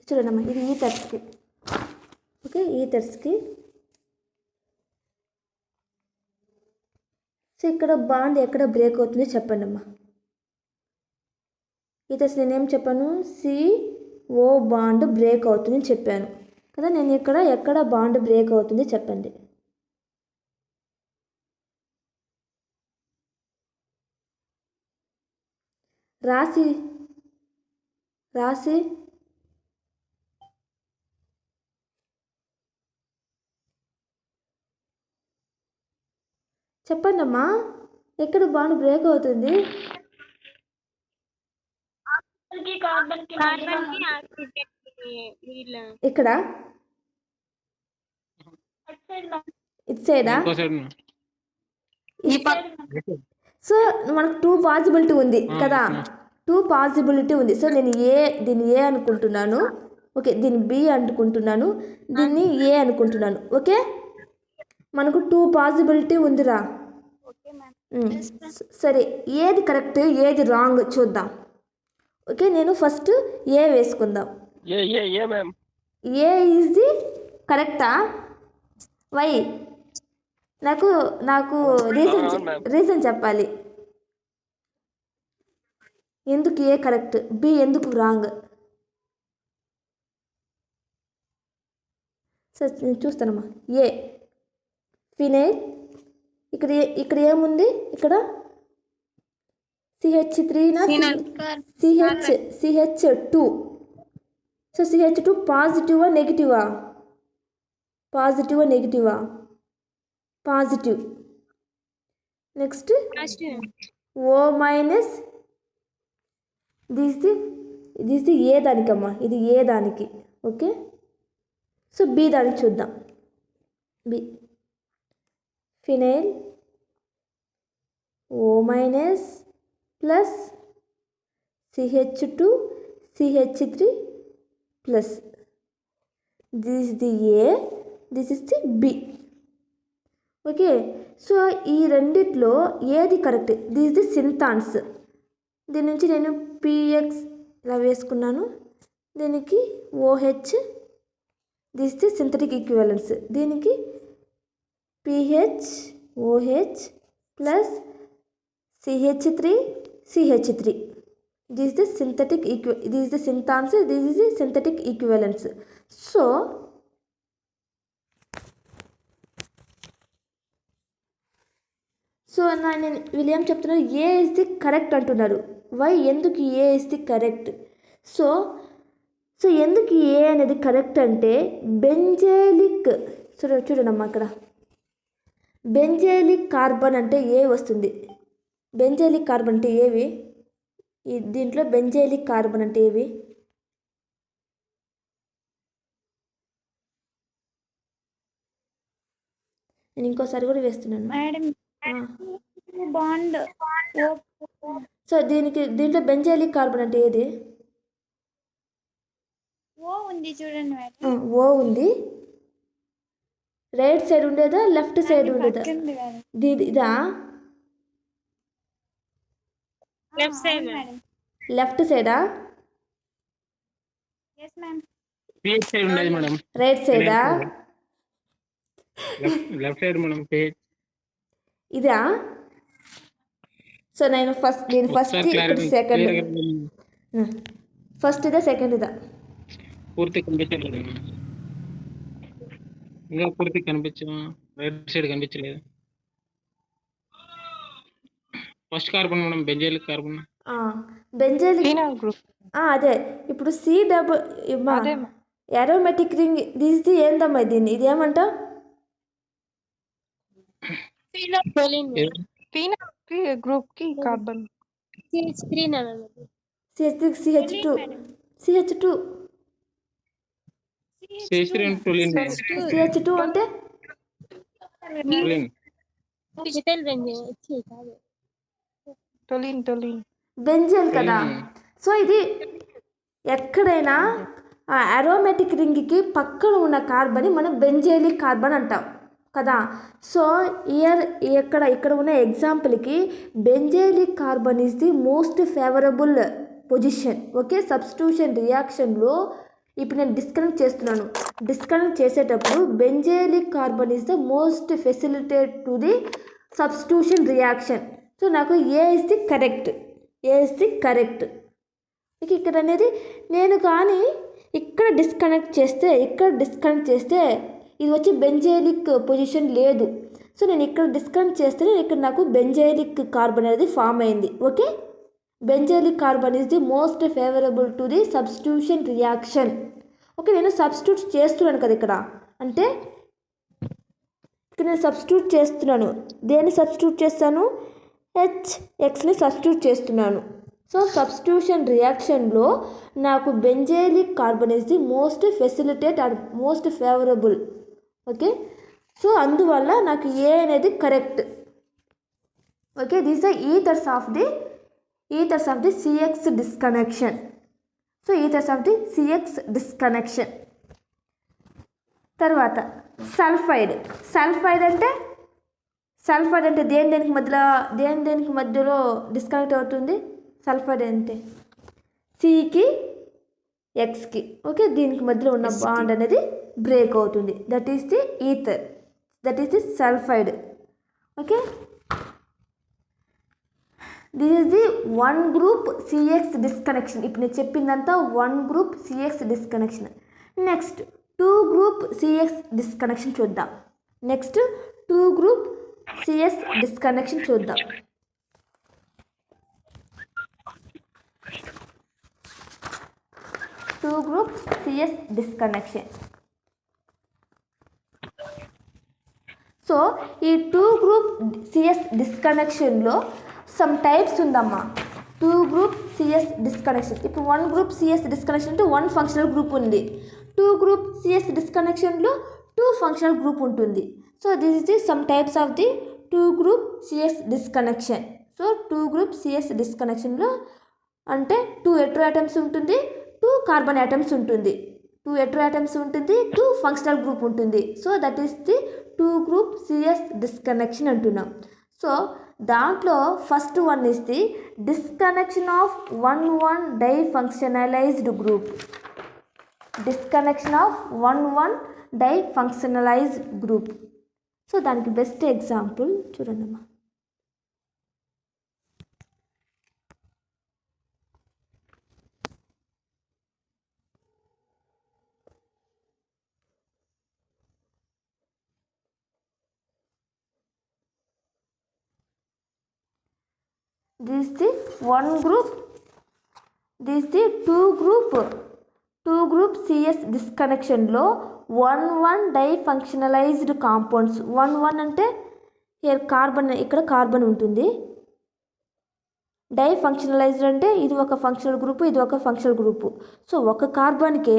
చూడండమ్మా, ఇది ఈథర్స్కి. ఓకే, ఈథర్స్కి. సో ఇక్కడ బాండ్ ఎక్కడ బ్రేక్ అవుతుందో చెప్పండి అమ్మా. ఈథర్స్ నేనేం చెప్పాను, సిఓ బాండ్ బ్రేక్ అవుతుందని చెప్పాను కదా. నేను ఇక్కడ ఎక్కడ బాండ్ బ్రేక్ అవుతుంది చెప్పండి. రాసి చెప్పండి అమ్మా, ఎక్కడ బాండ్ బ్రేక్ అవుతుంది? ఇక్కడ ఇటు సైడా? సో మనకు 2 పాసిబిలిటీ ఉంది కదా. టూ పాసిబిలిటీ ఉంది. సో నేను దీన్ని ఏ అనుకుంటున్నాను, ఓకే, దీన్ని బి అనుకుంటున్నాను, దీన్ని ఏ అనుకుంటున్నాను. ఓకే, మనకు టూ పాసిబిలిటీ ఉందిరా. సరే, ఏది కరెక్ట్ ఏది రాంగ్ చూద్దాం. ఓకే, నేను ఫస్ట్ ఏ వేసుకుందాం. ఏ మ్యామ్. ఏ ఈజ్ ది కరెక్టా? వై? నాకు రీజన్ చెప్పాలి. ఎందుకు ఏ కరెక్ట్, బి ఎందుకు రాంగ్? సరే నేను చూస్తానమ్మా. ఏ ఫినైల్, ఇక్కడ ఏముంది? ఇక్కడ CH3 CH2. సో CH2 పాజిటివా నెగిటివా? Positive. Next O minus, this A దానికమ్మా, ఇది ఏ దానికి. ఓకే, సో బి దానికి చూద్దాం. B phenyl O minus plus CH2 CH3 plus. This is the A, this is the B. Okay, so ఈ రెండిట్లో ఏది కరెక్ట్? This the సింథాన్స్. దీని నుంచి నేను PX ఇలా వేసుకున్నాను, దీనికి OH, this the synthetic equivalence. దీనికి PH OH plus CH3 this is the synthetic this is the synthans, this is the synthetic equivalence. So నేను వీళ్ళు చెప్తున్నారు, ఏ ఇస్ ది కరెక్ట్ అంటున్నారు. వై? ఎందుకు A is the correct? So ఎందుకు ఏ అనేది correct అంటే benzylic, చూడండమ్మా, అక్కడ బెంజైలిక్ కార్బన్ అంటే ఏ వస్తుంది. బెంజైలిక్ కార్బన్ అంటే ఏవి? దీంట్లో బెంజైలిక్ కార్బన్ అంటే ఏవి? నేను ఇంకోసారి కూడా వేస్తున్నాను. సో దీంట్లో బెంజైలిక్ కార్బన్ అంటే ఏది? ఓ ఉంది. రైట్ సైడ్ ఉండేదా లెఫ్ట్ సైడ్ ఉండేదా? ఇదా లెఫ్ట్ సైడా రైట్ సైడా? Left side madam. ఇదా? సో నేను ఫస్ట్ సెకండ్, ఫస్ట్ ఇదా సెకండ్ ఇదా? పూర్తి కనిపించలేదు, ఇంకా పూర్తి కనిపించదు. రైట్ సైడ్ కనిపించలేదు. First carbon madam, benzylic carbon. అదే. ఇప్పుడు అరోమాటిక్ రింగ్ ఇది ఏందమ్మా? దీన్ని ఇది ఏమంటావు? గ్రూప్ కి కార్బన్ CH2 అంటే బెంజైల్ కదా. సో ఇది ఎక్కడైనా అరోమాటిక్ రింగ్కి పక్కన ఉన్న కార్బన్ మనం బెంజైలిక్ కార్బన్ అంటాం కదా. సో ఇక్కడ ఉన్న ఎగ్జాంపుల్కి benzylic carbon is the most favourable position. Okay, substitution రియాక్షన్లో ఇప్పుడు నేను డిస్కనెక్ట్ చేసేటప్పుడు benzylic carbon is the most facilitate to the substitution reaction. So నాకు ఏ ఇస్ ది కరెక్ట్. ఇక్కడ అనేది నేను కానీ ఇక్కడ డిస్కనెక్ట్ చేస్తే ఇది వచ్చి బెంజైలిక్ పొజిషన్ లేదు. సో నేను ఇక్కడ డిస్కనెక్ట్ చేస్తే ఇక్కడ నాకు బెంజైలిక్ కార్బన్ అనేది ఫామ్ అయింది. Okay, benzylic carbon is the most favourable to the substitution reaction. Okay, నేను సబ్స్టిట్యూట్ చేస్తున్నాను కదా ఇక్కడ. అంటే ఇక్కడ నేను సబ్స్టిట్యూట్ చేస్తున్నాను. దేన్ని సబ్స్టిట్యూట్ చేస్తాను? HXని సబ్స్టిట్యూట్ చేస్తున్నాను. సో సబ్స్టిట్యూషన్ రియాక్షన్లో నాకు benzylic carbon is the most facilitate and most favourable. Okay, so అందువల్ల నాకు ఏ అనేది correct. Okay, these are ethers of the ethers of the CX disconnection. So ethers of the CX disconnection. తర్వాత sulphide. Sulphide అంటే దేనికి మధ్యలో disconnect అవుతుంది? Sulphide అంటే సికి ఎక్స్కి, ఓకే, దీనికి మధ్యలో ఉన్న బాండ్ అనేది బ్రేక్ అవుతుంది. That is the ether, that is the sulphide. Okay, this is the one group CX disconnection. ఇప్పుడు నేను చెప్పిందంతా one group CX disconnection. Next two group CX disconnection చూద్దాం. Next two group CS disconnection చూద్దాం. Two group CS disconnection. So ఈ two group CS డిస్కనెక్షన్లో some types ఉందమ్మా. Two group CS disconnection. ఇప్పుడు one group CS disconnection అంటే one functional group ఉంది. Two group CS డిస్కనెక్షన్లో two functional group ఉంటుంది. So this is the some types of the two group CS disconnection. So two group CS డిస్కనెక్షన్లో అంటే two hetero atoms ఉంటుంది, two carbon atoms ఉంటుంది, two hetero atoms ఉంటుంది, two functional group ఉంటుంది. So that is the two group CS disconnection అంటున్నాం. So దాంట్లో first one is the disconnection of one difunctionalized group. Disconnection of one difunctionalized group. So దానికి best example చూడండమ్మా. This is the one group. This is the two group CS disconnection లో one డైఫంక్షనలైజ్డ్ compounds. One అంటే here carbon, ఇక్కడ carbon ఉంటుంది. డైఫంక్షనలైజ్డ్ అంటే ఇది ఒక functional group, ఇది ఒక ఫంక్షనల్ గ్రూపు. సో ఒక కార్బన్కే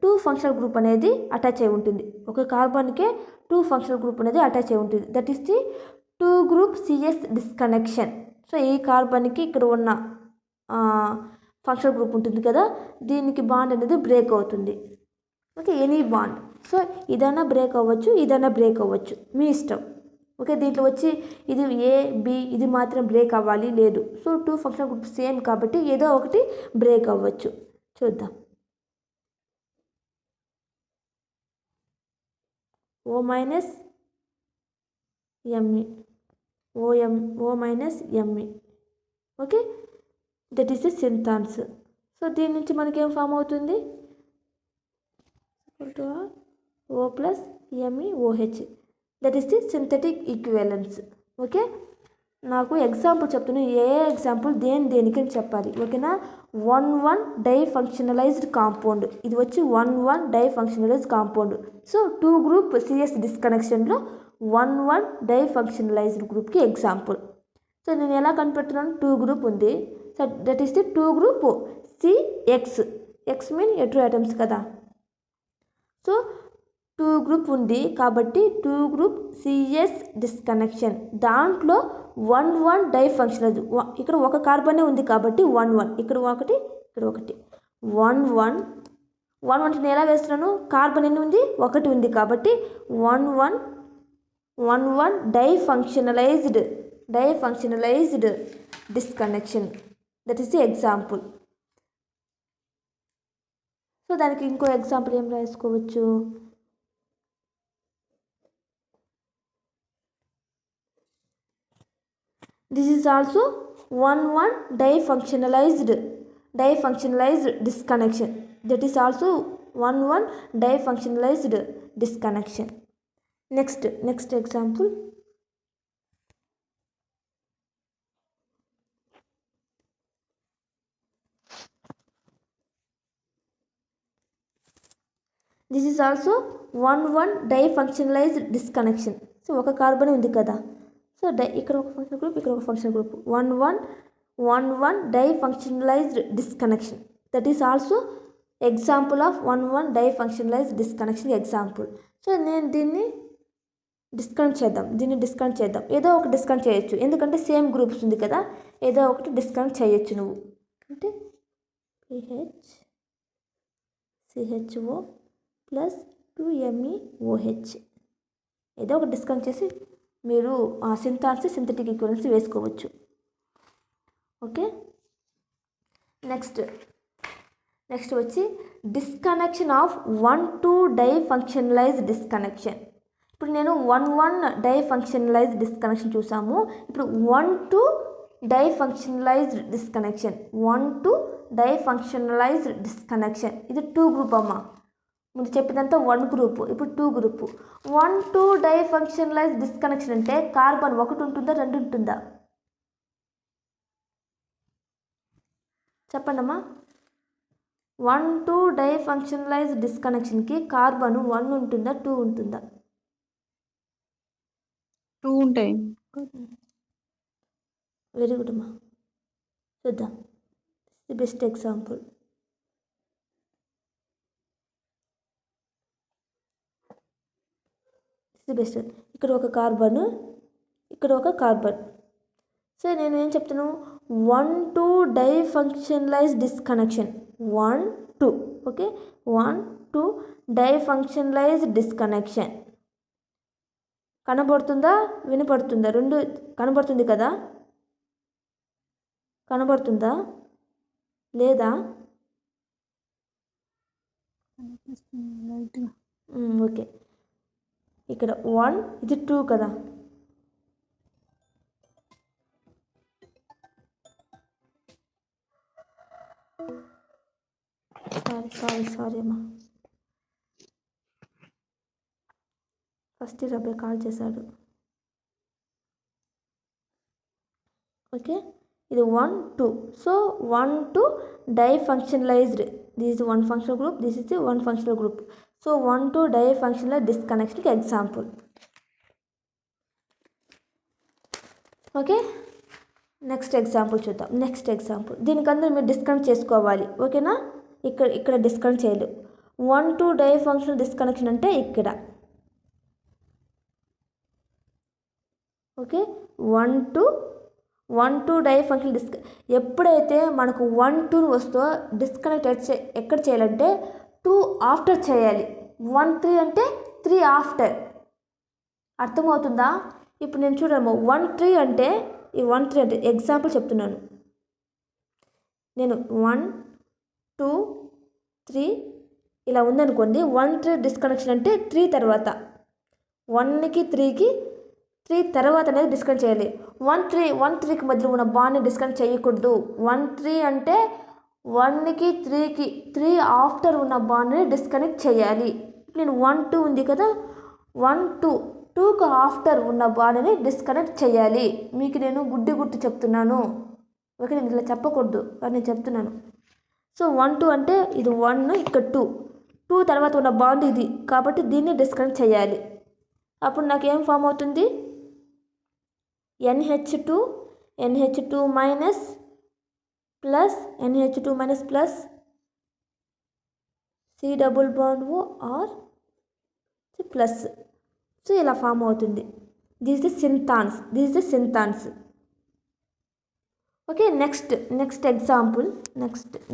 టూ ఫంక్షనల్ గ్రూప్ అనేది అటాచ్ అయి ఉంటుంది. ఒక కార్బన్కే టూ ఫంక్షనల్ గ్రూప్ అనేది అటాచ్ అయి ఉంటుంది. That is the two group CS disconnection. So ఈ కార్బన్కి ఇక్కడ ఉన్న ఫంక్షనల్ గ్రూప్ ఉంటుంది కదా, దీనికి బాండ్ అనేది బ్రేక్ అవుతుంది. Okay, any bond. సో ఇదైనా బ్రేక్ అవ్వచ్చు, ఇదైనా బ్రేక్ అవ్వచ్చు, మీ ఇష్టం. ఓకే, దీంట్లో వచ్చి ఇది ఏ బి ఇది మాత్రం బ్రేక్ అవ్వాలి లేదు. So two functional group same కాబట్టి ఏదో ఒకటి బ్రేక్ అవ్వచ్చు. చూద్దాం. O minus ME, O minus ME. Okay, that is the synthons. So దీని నుంచి మనకేం ఫామ్ అవుతుంది? O plus ME OH. That is the synthetic equivalence. Okay, నాకు ఎగ్జాంపుల్ చెప్తున్నాను, ఏ ఎగ్జాంపుల్ దేనికి అని చెప్పాలి. ఓకేనా? వన్ డైఫంక్షనలైజ్డ్ కాంపౌండ్, ఇది వచ్చి one difunctionalized compound. So two group CS డిస్కనెక్షన్లో వన్ డైఫంక్షనలైజ్డ్ గ్రూప్కి ఎగ్జాంపుల్. సో నేను ఎలా కనిపెడుతున్నాను? టూ గ్రూప్ ఉంది. So that is the two group CX. X mean hetero atoms కదా. సో టూ గ్రూప్ ఉంది కాబట్టి టూ గ్రూప్ సిఎస్ డిస్కనెక్షన్. దాంట్లో వన్ డైఫంక్షనల్, ఇక్కడ ఒక కార్బనే ఉంది కాబట్టి ఇక్కడ ఒకటి ఇక్కడ ఒకటి వన్ నేను ఎలా వేస్తున్నాను? కార్బన్ ఎన్ని ఉంది? ఒకటి ఉంది కాబట్టి one difunctionalized disconnection. That is the example. So దానికి ఇంకో ఎగ్జాంపుల్ ఏం రాసుకోవచ్చు? This is also one difunctionalized disconnection. That is also one difunctionalized disconnection. Next example. This is also one difunctionalized disconnection. So ఒక కార్బన్ ఉంది కదా. So ఇక్కడ ఒక functional group, ఇక్కడ ఒక functional group. One difunctionalized disconnection. That is also example of one difunctionalized disconnection example. So నేను దీన్ని discount చేద్దాం, దీన్ని డిస్కౌంట్ చేద్దాం. ఏదో ఒక డిస్కౌంట్ చేయొచ్చు, ఎందుకంటే సేమ్ గ్రూప్స్ ఉంది కదా, ఏదో ఒకటి డిస్కౌంట్ చేయొచ్చు నువ్వు. అంటే CHO ప్లస్ 2MEOH ఏదో ఒక డిస్కౌంట్ చేసి మీరు సింథాన్స్ సింథటిక్ ఈక్వలెన్స్ వేసుకోవచ్చు. ఓకే, నెక్స్ట్ వచ్చి డిస్కనెక్షన్ ఆఫ్ 1,2 డైఫంక్షనలైజ్ డిస్కనెక్షన్. ఇప్పుడు నేను 1,1 డైఫంక్షనలైజ్ డిస్కనెక్షన్ చూసాము. ఇప్పుడు 1,2 డైఫంక్షనలైజ్డ్ డిస్కనెక్షన్, 1,2 డైఫంక్షనలైజ్డ్ డిస్కనెక్షన్. ఇది 2 గ్రూప్ అమ్మ. ముందు చెప్పినంత 1 గ్రూప్, ఇప్పుడు 2 గ్రూప్. 1,2 డైఫంక్షనలైజ్ డిస్కనెక్షన్ అంటే కార్బన్ 1 ఉంటుందా 2 ఉంటుందా చెప్పండి అమ్మా. 1,2 డైఫంక్షనలైజ్ డిస్కనెక్షన్కి కార్బన్ 1 ఉంటుందా 2 ఉంటుందా? 2 ఉంటాయి. వెరీ గుడ్ అమ్మా. చూద్దాం, the best example. The best. ఇక్కడ ఒక కార్బన్, ఇక్కడ ఒక కార్బన్. సో నేను ఏం చెప్తాను, 1,2 difunctionalize disconnection, 1,2. Okay, 1,2 difunctionalize disconnection. కనబడుతుందా వినపడుతుందా? 2 కనబడుతుంది కదా, కనబడుతుందా లేదా? ఓకే, ఇక్కడ 1 ఇది 2 కదా. సారీ అమ్మా, ఫస్ట్ అబ్బాయి కాల్ చేశాడు. ఓకే, ఇది 1, 2. So 1,2 difunctionalized, this is 1 functional group, this is the 1 functional group. So 1,2 difunctional డిస్కనెక్షన్కి ఎగ్జాంపుల్. ఓకే, నెక్స్ట్ ఎగ్జాంపుల్ చూద్దాం. నెక్స్ట్ ఎగ్జాంపుల్ దీనికి అందరూ మీరు డిస్కనెక్ట్ చేసుకోవాలి. ఓకేనా, ఇక్కడ డిస్కనెక్ట్ చేయలేవు. 1,2 డైఫంక్షనల్ డిస్కనెక్షన్ అంటే ఇక్కడ. ఓకే, 1,2 డైఫంక్షనల్ ఎప్పుడైతే మనకు 1,2 వస్తో డిస్కనెక్ట్ ఎక్కడ చేయాలంటే 2 ఆఫ్టర్ చేయాలి. 1,3 అంటే 3 ఆఫ్టర్. అర్థమవుతుందా? ఇప్పుడు నేను చూడము 1,3 అంటే ఈ 1,3 అంటే ఎగ్జాంపుల్ చెప్తున్నాను నేను. 1, 2, 3 ఇలా ఉందనుకోండి. 1,3 డిస్కనెక్షన్ అంటే 3 తర్వాత, 1కి 3కి 3 తర్వాత అనేది డిస్కనెక్ట్ చేయాలి. 1,3కి మధ్యలో ఉన్న బాండ్ని డిస్కనెక్ట్ చేయకూడదు. 1,3 అంటే 1కి 3కి 3 ఆఫ్టర్ ఉన్న బాండ్ని డిస్కనెక్ట్ చేయాలి. నేను 1,2 ఉంది కదా, 2కి ఆఫ్టర్ ఉన్న బాండ్ని డిస్కనెక్ట్ చేయాలి. మీకు నేను గుర్తు చెప్తున్నాను. ఓకే, నేను ఇలా చెప్పకూడదు కానీ నేను చెప్తున్నాను. సో 1,2 అంటే ఇది 1, ఇక్కడ 2 తర్వాత ఉన్న బాండ్ ఇది, కాబట్టి దీన్ని డిస్కనెక్ట్ చేయాలి. అప్పుడు నాకు ఏం ఫామ్ అవుతుంది, NH2 minus plus NH2 minus plus C double bond O R plus. So ఇలా ఫామ్ అవుతుంది. This the synthons. Okay, next example.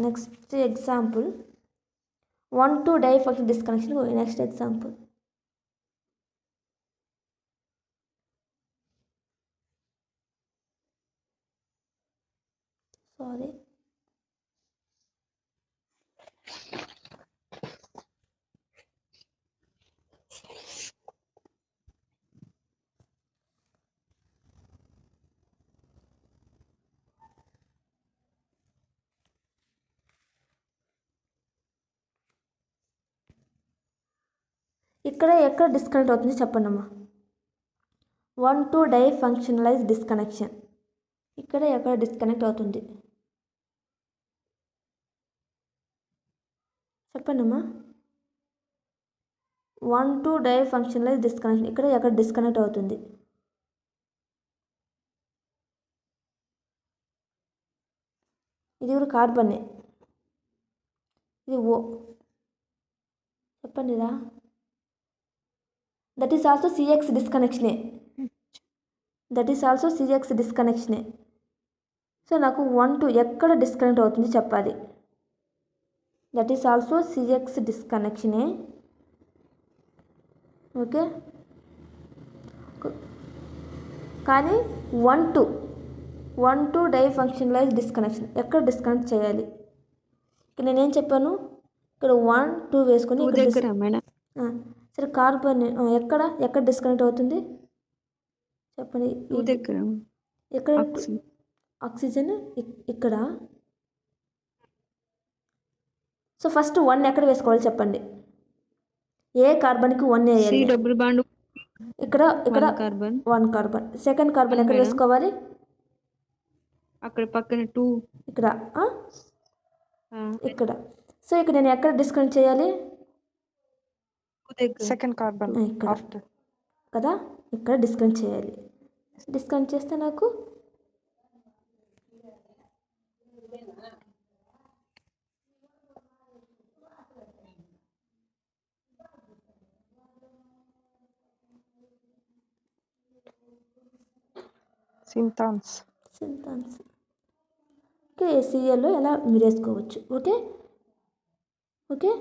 Next example 1,2 difunctional disconnection. Next example. Sorry, ఎక్కడ డిస్కనెక్ట్ అవుతుంది చెప్పండి అమ్మా. 1,2 డైఫంక్షనలైజ్ డిస్కనెక్షన్ ఎక్కడ disconnect అవుతుంది చెప్పండి అమ్మా. 1,2 డైఫంక్షనలైజ్ డిస్కనెక్షన్ ఎక్కడ డిస్కనెక్ట్ అవుతుంది? ఇది కూడా కార్బనే, ఇది O. చెప్పండి రా. దట్ ఈస్ ఆల్సో సిఎక్స్ డిస్కనెక్షనే. దట్ ఈస్ ఆల్సో సిఎక్స్ డిస్కనెక్షనే. సో నాకు 1 2 ఎక్కడ డిస్కనెక్ట్ అవుతుంది చెప్పాలి. దట్ ఈస్ ఆల్సో సిఎక్స్ డిస్కనెక్షనే. ఓకే, కానీ 1 2 డైఫంక్షనలైజ్ డిస్కనెక్షన్ ఎక్కడ డిస్కనెక్ట్ చేయాలి? ఇక్కడ నేనేం చెప్పాను, ఇక్కడ 1 2 వేసుకొని టూ ఇక్కడ దగ్గర మేడం. సరే కార్బన్ ఎక్కడ డిస్కనెక్ట్ అవుతుంది చెప్పండి. టూ దగ్గర ఎక్కడ ఆక్సి- ఆక్సిజన్ ఇక్కడ. సో ఫస్ట్ 1 ఎక్కడ వేసుకోవాలి చెప్పండి. ఏ కార్బన్కి 1 సి వేయాలి. డబుల్ బాండ్ ఇక్కడ 1 కార్బన్. 1 కార్బన్. సెకండ్ కార్బన్ ఎక్కడ మేడం. వేసుకోవాలి? అక్కడ పక్కన 2. ఇక్కడ ఇక్కడ. సో ఇక్కడ నేను ఎక్కడ డిస్కనెక్ట్ చేయాలి? సెకండ్ కార్బన్ ఇక్కడ ఆఫ్టర్. కదా, ఇక్కడ డిస్కనెక్ట్ చేయాలి. డిస్కనెక్ట్ చేస్తే నాకు సింథాన్స్. సింథాన్స్. ఓకే, సిఎల్లో ఎలా మీరు వేసుకోవచ్చు. Okay okay,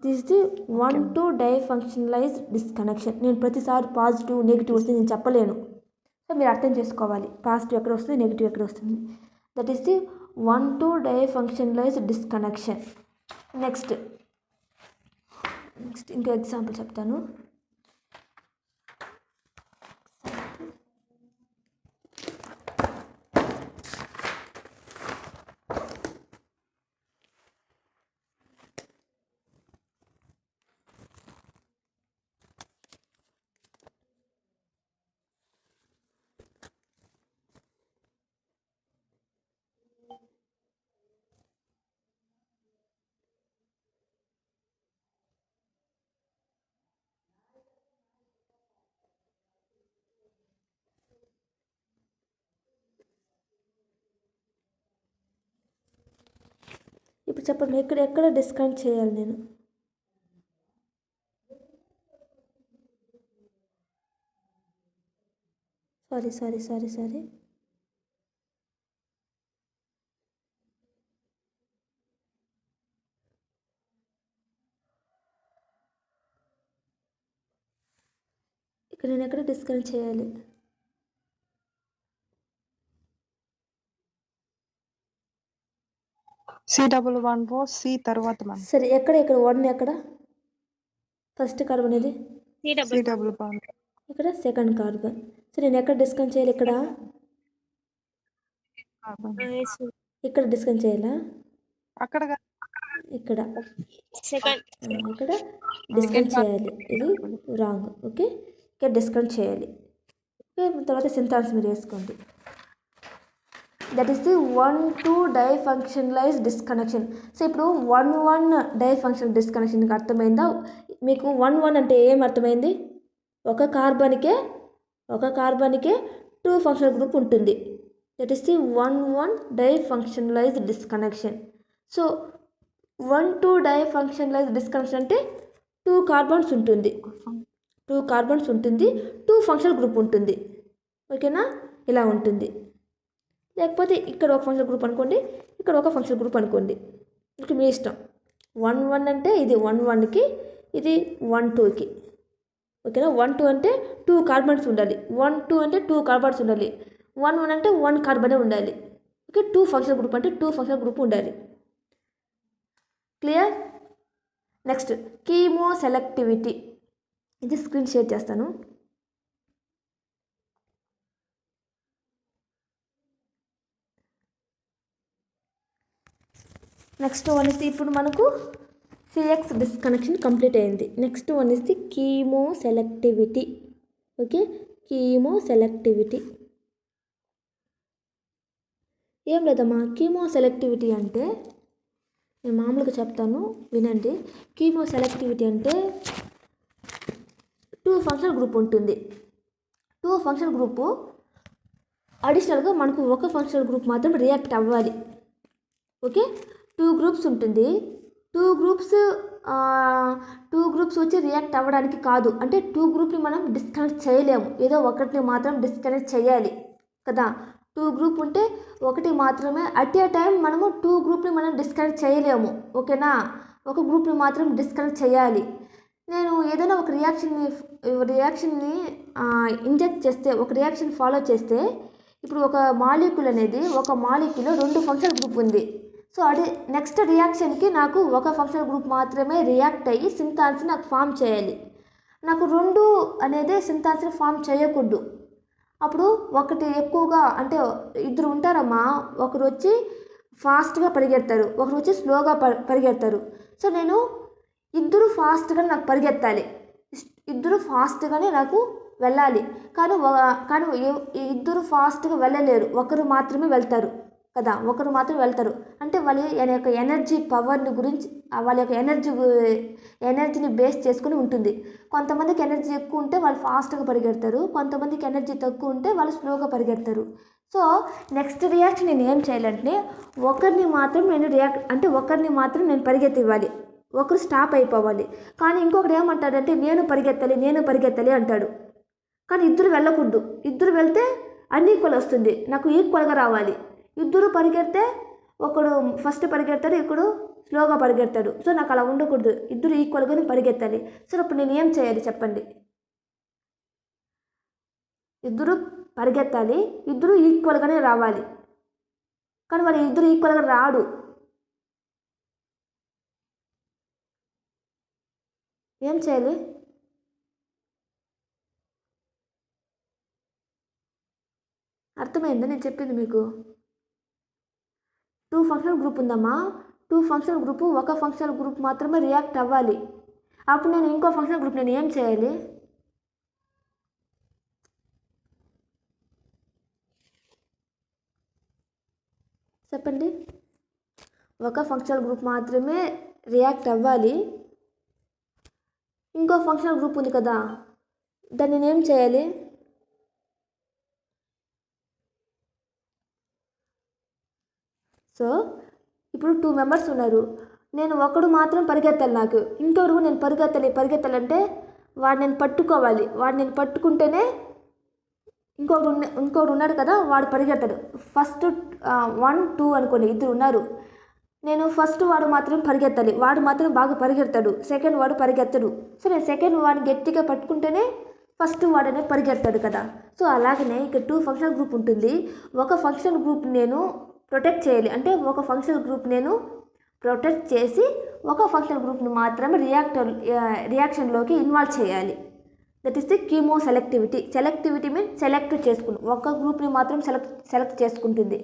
this the 1 2 difunctionalize disconnection. నేను ప్రతిసారి పాజిటివ్ నెగిటివ్ వస్తుంది నేను చెప్పలేను. సో మీరు అర్థం చేసుకోవాలి పాజిటివ్ ఎక్కడ వస్తుంది, నెగిటివ్ ఎక్కడ వస్తుంది. That is the 1 2 difunctionalize disconnection. Next ఇంకో ఎగ్జాంపుల్ చెప్తాను. ఇప్పుడు చెప్పండి, ఎక్కడ డిస్కనెక్ట్ చేయాలి నేను? సారీ ఇక్కడ నేను ఎక్కడ డిస్కనెక్ట్ చేయాలి? C11O సి తర్వాత మనం సరే ఇక్కడ 1 ఎక్కడ? ఫస్ట్ కార్బన్ ఇది, సి డబుల్ బాండ్ ఇక్కడ సెకండ్ కార్బన్. సో నేను ఎక్కడ డిస్కనెక్ట్ చేయాలి? ఇక్కడ కార్బన్. ఇక్కడ డిస్కనెక్ట్ చేయాలా? అక్కడ ఇక్కడ ఇక్కడ డిస్కనెక్ట్ చేయాలి. ఇది రాంగ్. ఓకే, ఇక్కడ డిస్కనెక్ట్ చేయాలి. ఓకే, తర్వాత సింథాన్స్ మీరు వేసుకోండి. That is the 1 2 difunctionalize disconnection. So ఇప్పుడు 1 1 డైఫంక్షనల్ డిస్కనెక్షన్కి అర్థమైందా మీకు? 1 1 అంటే ఏం అర్థమైంది? ఒక కార్బన్కే 2 ఫంక్షనల్ గ్రూప్ ఉంటుంది. That is the 1 1 difunctionalize disconnection. So 1 2 difunctionalize disconnection అంటే 2 కార్బన్స్ ఉంటుంది. 2 కార్బన్స్ ఉంటుంది, 2 ఫంక్షనల్ గ్రూప్ ఉంటుంది. ఓకేనా, ఇలా ఉంటుంది. లేకపోతే ఇక్కడ ఒక ఫంక్షనల్ గ్రూప్ అనుకోండి, ఇక్కడ ఒక ఫంక్షనల్ గ్రూప్ అనుకోండి, ఇక మీ ఇష్టం. 1 1 అంటే ఇది 1 1కి, ఇది 1 2కి. ఓకేనా, 1 2 అంటే 2 కార్బన్స్ ఉండాలి, 1 2 అంటే 2 కార్బన్స్ ఉండాలి, 1 1 అంటే 1 కార్బనే ఉండాలి. ఓకే, 2 ఫంక్షనల్ గ్రూప్ అంటే 2 ఫంక్షనల్ గ్రూప్ ఉండాలి. క్లియర్? Next chemo selectivity. ఇది స్క్రీన్ షేర్ చేస్తాను. నెక్స్ట్ వన్ ఇస్ ఇప్పుడు మనకు సిఎక్స్ డిస్కనెక్షన్ కంప్లీట్ అయింది. Next one is the chemo selectivity. Okay, chemo selectivity ఏం లేదమ్మా. కీమో సెలెక్టివిటీ అంటే నేను మామూలుగా చెప్తాను వినండి. కీమో సెలెక్టివిటీ అంటే 2 ఫంక్షనల్ గ్రూప్ ఉంటుంది. 2 ఫంక్షనల్ గ్రూపు అడిషనల్గా మనకు ఒక ఫంక్షనల్ గ్రూప్ మాత్రం రియాక్ట్ అవ్వాలి. ఓకే, 2 గ్రూప్స్ ఉంటుంది. 2 గ్రూప్స్ టూ గ్రూప్స్ వచ్చి రియాక్ట్ అవ్వడానికి కాదు. అంటే టూ గ్రూప్ని మనం డిస్కనెక్ట్ చేయలేము, ఏదో ఒకటిని మాత్రం డిస్కనెక్ట్ చేయాలి కదా. టూ గ్రూప్ ఉంటే ఒకటి మాత్రమే అట్ ఏ టైం మనము టూ గ్రూప్ని మనం డిస్కనెక్ట్ చేయలేము, ఓకేనా. ఒక గ్రూప్ని మాత్రం డిస్కనెక్ట్ చేయాలి. నేను ఏదైనా ఒక రియాక్షన్ని ఇంజెక్ట్ చేస్తే, ఒక రియాక్షన్ ఫాలో చేస్తే, ఇప్పుడు ఒక మాలిక్యూల్ అనేది, ఒక మాలిక్యూల్లో 2 ఫంక్షనల్ గ్రూప్ ఉంది. సో అది నెక్స్ట్ రియాక్షన్కి నాకు ఒక ఫంక్షనల్ గ్రూప్ మాత్రమే రియాక్ట్ అయ్యి సింథాన్స్ని నాకు ఫామ్ చేయాలి. నాకు 2 అనేది సింథాన్స్ని ఫామ్ చేయకూడదు. అప్పుడు ఒకటి ఎక్కువగా, అంటే ఇద్దరు ఉంటారమ్మా, ఒకరు వచ్చి ఫాస్ట్గా పరిగెడతారు, ఒకరు వచ్చి స్లోగా పరిగెడతారు. సో నేను ఇద్దరు ఫాస్ట్గా నాకు పరిగెత్తాలి, ఇద్దరు ఫాస్ట్గానే నాకు వెళ్ళాలి. కానీ ఇద్దరు ఫాస్ట్గా వెళ్ళలేరు, ఒకరు మాత్రమే వెళ్తారు కదా, ఒకరు మాత్రం వెళ్తారు. అంటే వాళ్ళ యొక్క ఎనర్జీ పవర్ని గురించి, వాళ్ళ యొక్క ఎనర్జీని బేస్ చేసుకుని ఉంటుంది. కొంతమందికి ఎనర్జీ ఎక్కువ ఉంటే వాళ్ళు ఫాస్ట్గా పరిగెడతారు, కొంతమందికి ఎనర్జీ తక్కువ ఉంటే వాళ్ళు స్లోగా పరిగెడతారు. సో నెక్స్ట్ రియాక్షన్ నేను ఏం చేయాలంటే, ఒకరిని మాత్రం నేను పరిగెత్తివ్వాలి, ఒకరు స్టాప్ అయిపోవాలి. కానీ ఇంకొకటి ఏమంటాడంటే నేను పరిగెత్తాలి అంటాడు. కానీ ఇద్దరు వెళ్ళకూడదు, ఇద్దరు వెళ్తే అన్ఈక్వల్ వస్తుంది, నాకు ఈక్వల్గా రావాలి. ఇద్దరు పరిగెడితే ఒకడు ఫస్ట్ పరిగెడతాడు, ఒకడు స్లోగా పరిగెడతాడు. సో నాకు అలా ఉండకూడదు, ఇద్దరు ఈక్వల్గానే పరిగెత్తాలి. సో అప్పుడు నేను ఏం చేయాలి చెప్పండి. ఇద్దరు పరిగెత్తాలి, ఇద్దరు ఈక్వల్గానే రావాలి. కానీ వాళ్ళు ఇద్దరు ఈక్వల్గా రాడు. ఏం చేయాలి? అర్థమైందా నేను చెప్పింది మీకు? 2 ఫంక్షనల్ గ్రూప్ ఉందమ్మా, 2 ఫంక్షనల్ గ్రూప్, ఒక ఫంక్షనల్ గ్రూప్ మాత్రమే రియాక్ట్ అవ్వాలి. అప్పుడు నేను ఇంకో ఫంక్షనల్ గ్రూప్ నేను ఏం చేయాలి చెప్పండి. ఒక ఫంక్షనల్ గ్రూప్ మాత్రమే రియాక్ట్ అవ్వాలి, ఇంకో ఫంక్షనల్ గ్రూప్ ఉంది కదా, దాన్ని నేను ఏం చేయాలి? సో ఇప్పుడు 2 మెంబర్స్ ఉన్నారు, నేను ఒకడు మాత్రం పరిగెత్తాలి, నాకు ఇంకొకరు నేను పరిగెత్తాలంటే వాడు నేను పట్టుకోవాలి, వాడు నేను పట్టుకుంటేనే ఇంకొకడు ఉన్నాడు కదా వాడు పరిగెత్తాడు. ఫస్ట్ 1, 2 అనుకోండి, ఇద్దరు ఉన్నారు, నేను ఫస్ట్ వాడు మాత్రం పరిగెత్తాలి, వాడు మాత్రం బాగా పరిగెడతాడు, సెకండ్ వాడు పరిగెత్తడు. సో నేను సెకండ్ వాడిని గట్టిగా పట్టుకుంటేనే ఫస్ట్ వాడనే పరిగెడతాడు కదా. సో అలాగనే ఇక్కడ 2 ఫంక్షనల్ గ్రూప్ ఉంటుంది. ఒక ఫంక్షనల్ గ్రూప్ నేను ప్రొటెక్ట్ చేయాలి, అంటే ఒక ఫంక్షనల్ గ్రూప్ నేను ప్రొటెక్ట్ చేసి ఒక ఫంక్షనల్ గ్రూప్ని మాత్రమే రియాక్షన్లోకి ఇన్వాల్వ్ చేయాలి. That is the chemo selectivity mean select చేసుకుని ఒక గ్రూప్ని మాత్రం సెలెక్ట్ చేసుకుంటుంది,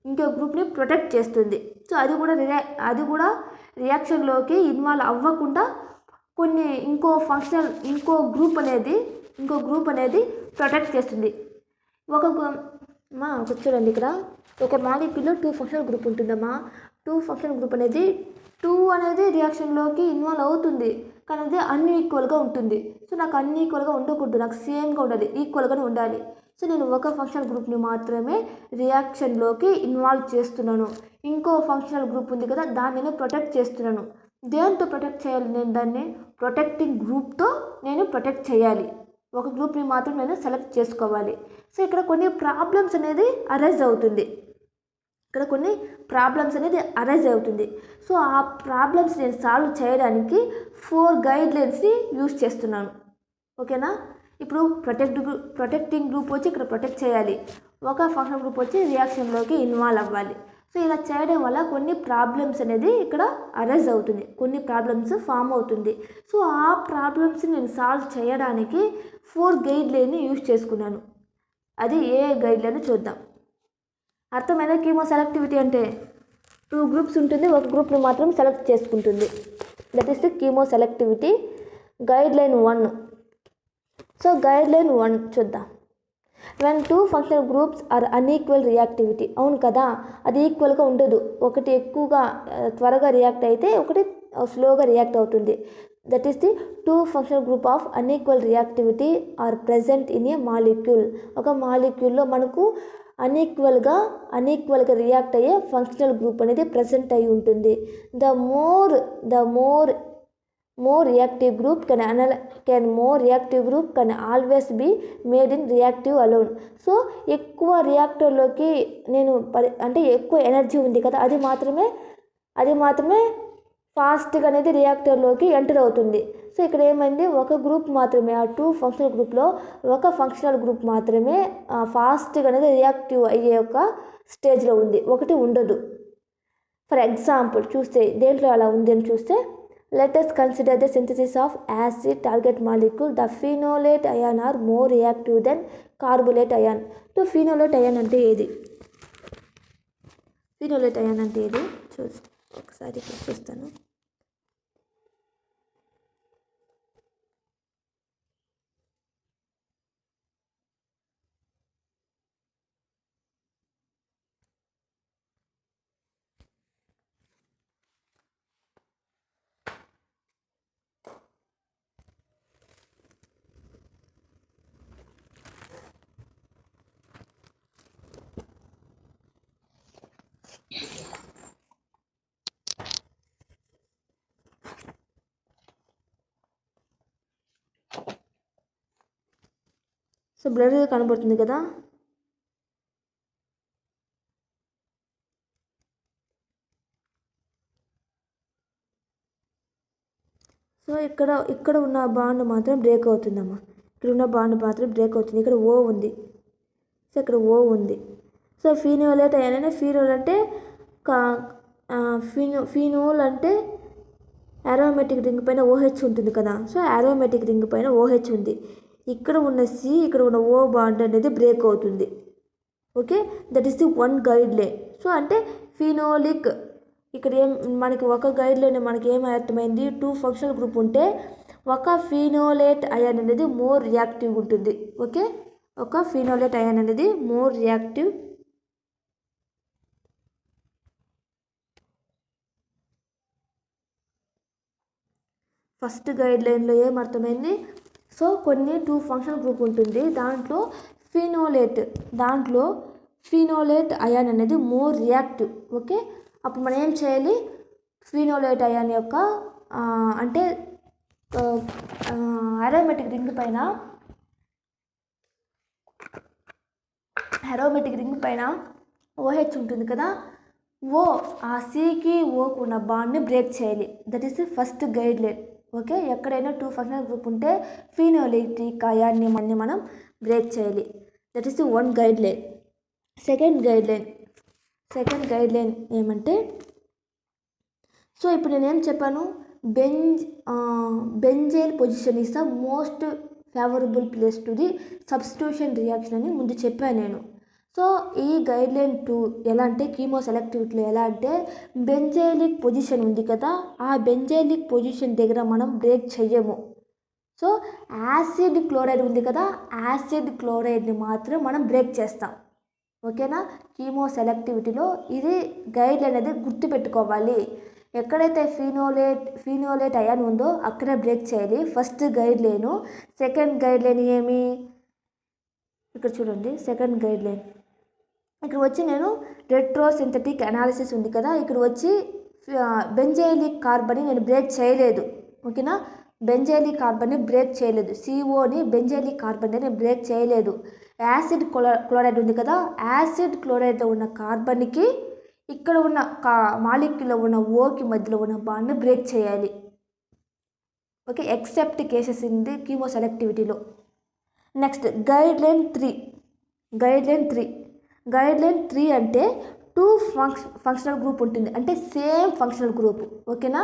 ఇంకో గ్రూప్ని ప్రొటెక్ట్ చేస్తుంది. సో అది కూడా రియాక్షన్లోకి ఇన్వాల్వ్ అవ్వకుండా కొన్ని ఇంకో గ్రూప్ అనేది ప్రొటెక్ట్ చేస్తుంది. చూడండి, ఇక్కడ ఒక మాలిక్యూల్లో 2 ఫంక్షనల్ గ్రూప్ ఉంటుందమ్మా. 2 ఫంక్షనల్ గ్రూప్ అనేది 2 అనేది రియాక్షన్లోకి ఇన్వాల్వ్ అవుతుంది, కానీ అది అన్ఈక్వల్గా ఉంటుంది. సో నాకు అన్ఈక్వల్గా ఉండకూడదు, నాకు సేమ్గా ఉండాలి, ఈక్వల్గానే ఉండాలి. సో నేను ఒక ఫంక్షనల్ గ్రూప్ని మాత్రమే రియాక్షన్లోకి ఇన్వాల్వ్ చేస్తున్నాను, ఇంకో ఫంక్షనల్ గ్రూప్ ఉంది కదా దాన్ని నేను ప్రొటెక్ట్ చేస్తున్నాను. దేంతో ప్రొటెక్ట్ చేయాలి? నేను దాన్ని ప్రొటెక్టింగ్ గ్రూప్తో నేను ప్రొటెక్ట్ చేయాలి, ఒక గ్రూప్ని మాత్రం నేను సెలెక్ట్ చేసుకోవాలి. సో ఇక్కడ కొన్ని ప్రాబ్లమ్స్ అనేది అరైజ్ అవుతుంది, సో ఆ ప్రాబ్లమ్స్ నేను సాల్వ్ చేయడానికి 4 గైడ్లైన్స్ని యూజ్ చేస్తున్నాను, ఓకేనా. ఇప్పుడు ప్రొటెక్టింగ్ గ్రూప్ వచ్చి ఇక్కడ ప్రొటెక్ట్ చేయాలి, ఒక ఫంక్షనల్ గ్రూప్ వచ్చి రియాక్షన్లోకి ఇన్వాల్వ్ అవ్వాలి. సో ఇలా చేయడం వల్ల కొన్ని ప్రాబ్లమ్స్ అనేది ఇక్కడ అరైజ్ అవుతుంది, కొన్ని ప్రాబ్లమ్స్ ఫామ్ అవుతుంది. సో ఆ ప్రాబ్లమ్స్ని నేను సాల్వ్ చేయడానికి 4 గైడ్లైన్ని యూజ్ చేసుకున్నాను. అది ఏ గైడ్లైన్ చూద్దాం. అర్థమైనా? కీమో సెలెక్టివిటీ అంటే 2 గ్రూప్స్ ఉంటుంది, ఒక గ్రూప్ని మాత్రం సెలెక్ట్ చేసుకుంటుంది. That is the chemo selectivity. Guideline 1. So guideline 1 చూద్దాం. when 2 functional groups are unequal reactivity, అవును కదా, అది ఈక్వల్గా ఉండదు, ఒకటి ఎక్కువగా త్వరగా రియాక్ట్ అయితే ఒకటి స్లోగా రియాక్ట్ అవుతుంది. That is the 2 functional group of unequal reactivity are present in a molecule. ఒక మాలిక్యూల్లో మనకు అన్ఈక్వల్గా రియాక్ట్ అయ్యే ఫంక్షనల్ గ్రూప్ అనేది ప్రజెంట్ అయి ఉంటుంది. The more more reactive group more reactive group can always be made in reactive alone. So ఎక్కువ రియాక్టర్లోకి అంటే ఎక్కువ energy ఉంది కదా, అది మాత్రమే ఫాస్ట్గా అనేది రియాక్టర్లోకి ఎంటర్ అవుతుంది. సో ఇక్కడ ఏమైంది, ఒక గ్రూప్ మాత్రమే, ఆ 2 ఫంక్షనల్ గ్రూప్లో ఒక ఫంక్షనల్ గ్రూప్ మాత్రమే ఫాస్ట్గా అనేది రియాక్టివ్ అయ్యే ఒక స్టేజ్లో ఉంది, ఒకటి ఉండదు. ఫర్ ఎగ్జాంపుల్ చూస్తే దేంట్లో అలా ఉంది అని చూస్తే, let us consider the synthesis of acid target molecule. The phenolate ion are more reactive than carbonate ion. So phenolate ion అంటే ఏది, phenolate ion అంటే ఏది ఒకసారి చూస్తాను. సో బ్లర్గా కనబడుతుంది కదా. సో ఇక్కడ ఉన్న బాండ్ మాత్రం బ్రేక్ అవుతుందమ్మా, ఇక్కడ ఉన్న బాండ్ మాత్రం బ్రేక్ అవుతుంది. ఇక్కడ ఓ ఉంది, సో ఇక్కడ ఓ ఉంది. సో ఫీనోలేట్ అయ్యానే, ఫీనోల్ అంటే ఫీనోల్ అంటే అరోమేటిక్ రింగ్ పైన ఓహెచ్ ఉంటుంది కదా. సో అరోమేటిక్ రింగ్ పైన ఓహెచ్ ఉంది, ఇక్కడ ఉన్న సి, ఇక్కడ ఉన్న ఓ బాండ్ అనేది బ్రేక్ అవుతుంది. Okay, that is the one guide line. So అంటే ఫీనోలిక్, ఇక్కడ మనకి ఒక గైడ్లోనే మనకి ఏం అర్థమైంది, 2 ఫంక్షనల్ గ్రూప్ ఉంటే ఒక ఫీనోలేట్ అయాన్ అనేది మోర్ రియాక్టివ్ ఉంటుంది. ఓకే, ఒక ఫీనోలేట్ అయాన్ అనేది మోర్ రియాక్టివ్. ఫస్ట్ గైడ్ లైన్లో ఏం అర్థమైంది, సో కొన్ని 2 ఫంక్షనల్ గ్రూప్ ఉంటుంది, దాంట్లో ఫీనోలేట్ అయాన్ అనేది మోర్ రియాక్టివ్. ఓకే, అప్పుడు మనం ఏం చేయాలి, ఫీనోలేట్ అయాన్ యొక్క అంటే అరోమేటిక్ రింగ్ పైన ఓహెచ్ ఉంటుంది కదా, ఆ సికి ఓకు ఉన్న బాండ్ని బ్రేక్ చేయాలి. That is the first guide line. Okay, ఎక్కడైనా 2 ఫంక్షనల్ గ్రూప్ ఉంటే ఫీనోలిక్ అయాన్ని మనం బ్రేక్ చేయాలి. That is the one guide line. Second guide line ఏమంటే, సో ఇప్పుడు నేనేం చెప్పాను, benzyl position is the most favourable place to the substitution reaction అని ముందు చెప్పాను నేను. సో ఈ గైడ్ లైన్ 2 ఎలా అంటే, కీమో సెలెక్టివిటీలో ఎలా అంటే, బెంజైలిక్ పొజిషన్ ఉంది కదా, ఆ బెంజైలిక్ పొజిషన్ దగ్గర మనం బ్రేక్ చెయ్యము. సో యాసిడ్ క్లోరైడ్ ఉంది కదా, యాసిడ్ క్లోరైడ్ని మాత్రం మనం బ్రేక్ చేస్తాం. ఓకేనా, కీమో సెలెక్టివిటీలో ఇది గైడ్ లైన్ అనేది గుర్తుపెట్టుకోవాలి. ఎక్కడైతే ఫీనోలేట్ అయాన్ ఉందో అక్కడే బ్రేక్ చేయాలి, first guide line. Second guide line ఏమి, ఇక్కడ చూడండి, సెకండ్ గైడ్ లైన్ ఇక్కడ వచ్చి నేను రెట్రోసింథటిక్ అనాలిసిస్ ఉంది కదా, ఇక్కడ వచ్చి బెంజైలిక్ కార్బన్ని నేను బ్రేక్ చేయలేదు. ఓకేనా, బెంజైలిక్ కార్బన్ని బ్రేక్ చేయలేదు, సిఓని బెంజైలిక్ కార్బన్ని నేను బ్రేక్ చేయలేదు. యాసిడ్ క్లోరైడ్ ఉంది కదా, యాసిడ్ క్లోరైడ్లో ఉన్న కార్బన్కి ఇక్కడ ఉన్న మాలిక్యూల్లో ఉన్న ఓకి మధ్యలో ఉన్న బాండ్ని బ్రేక్ చేయాలి. Okay, except cases in the chemo సెలెక్టివిటీలో. నెక్స్ట్ గైడ్ లైన్ 3 అంటే 2 ఫంక్షనల్ గ్రూప్ ఉంటుంది, అంటే సేమ్ ఫంక్షనల్ గ్రూప్. ఓకేనా,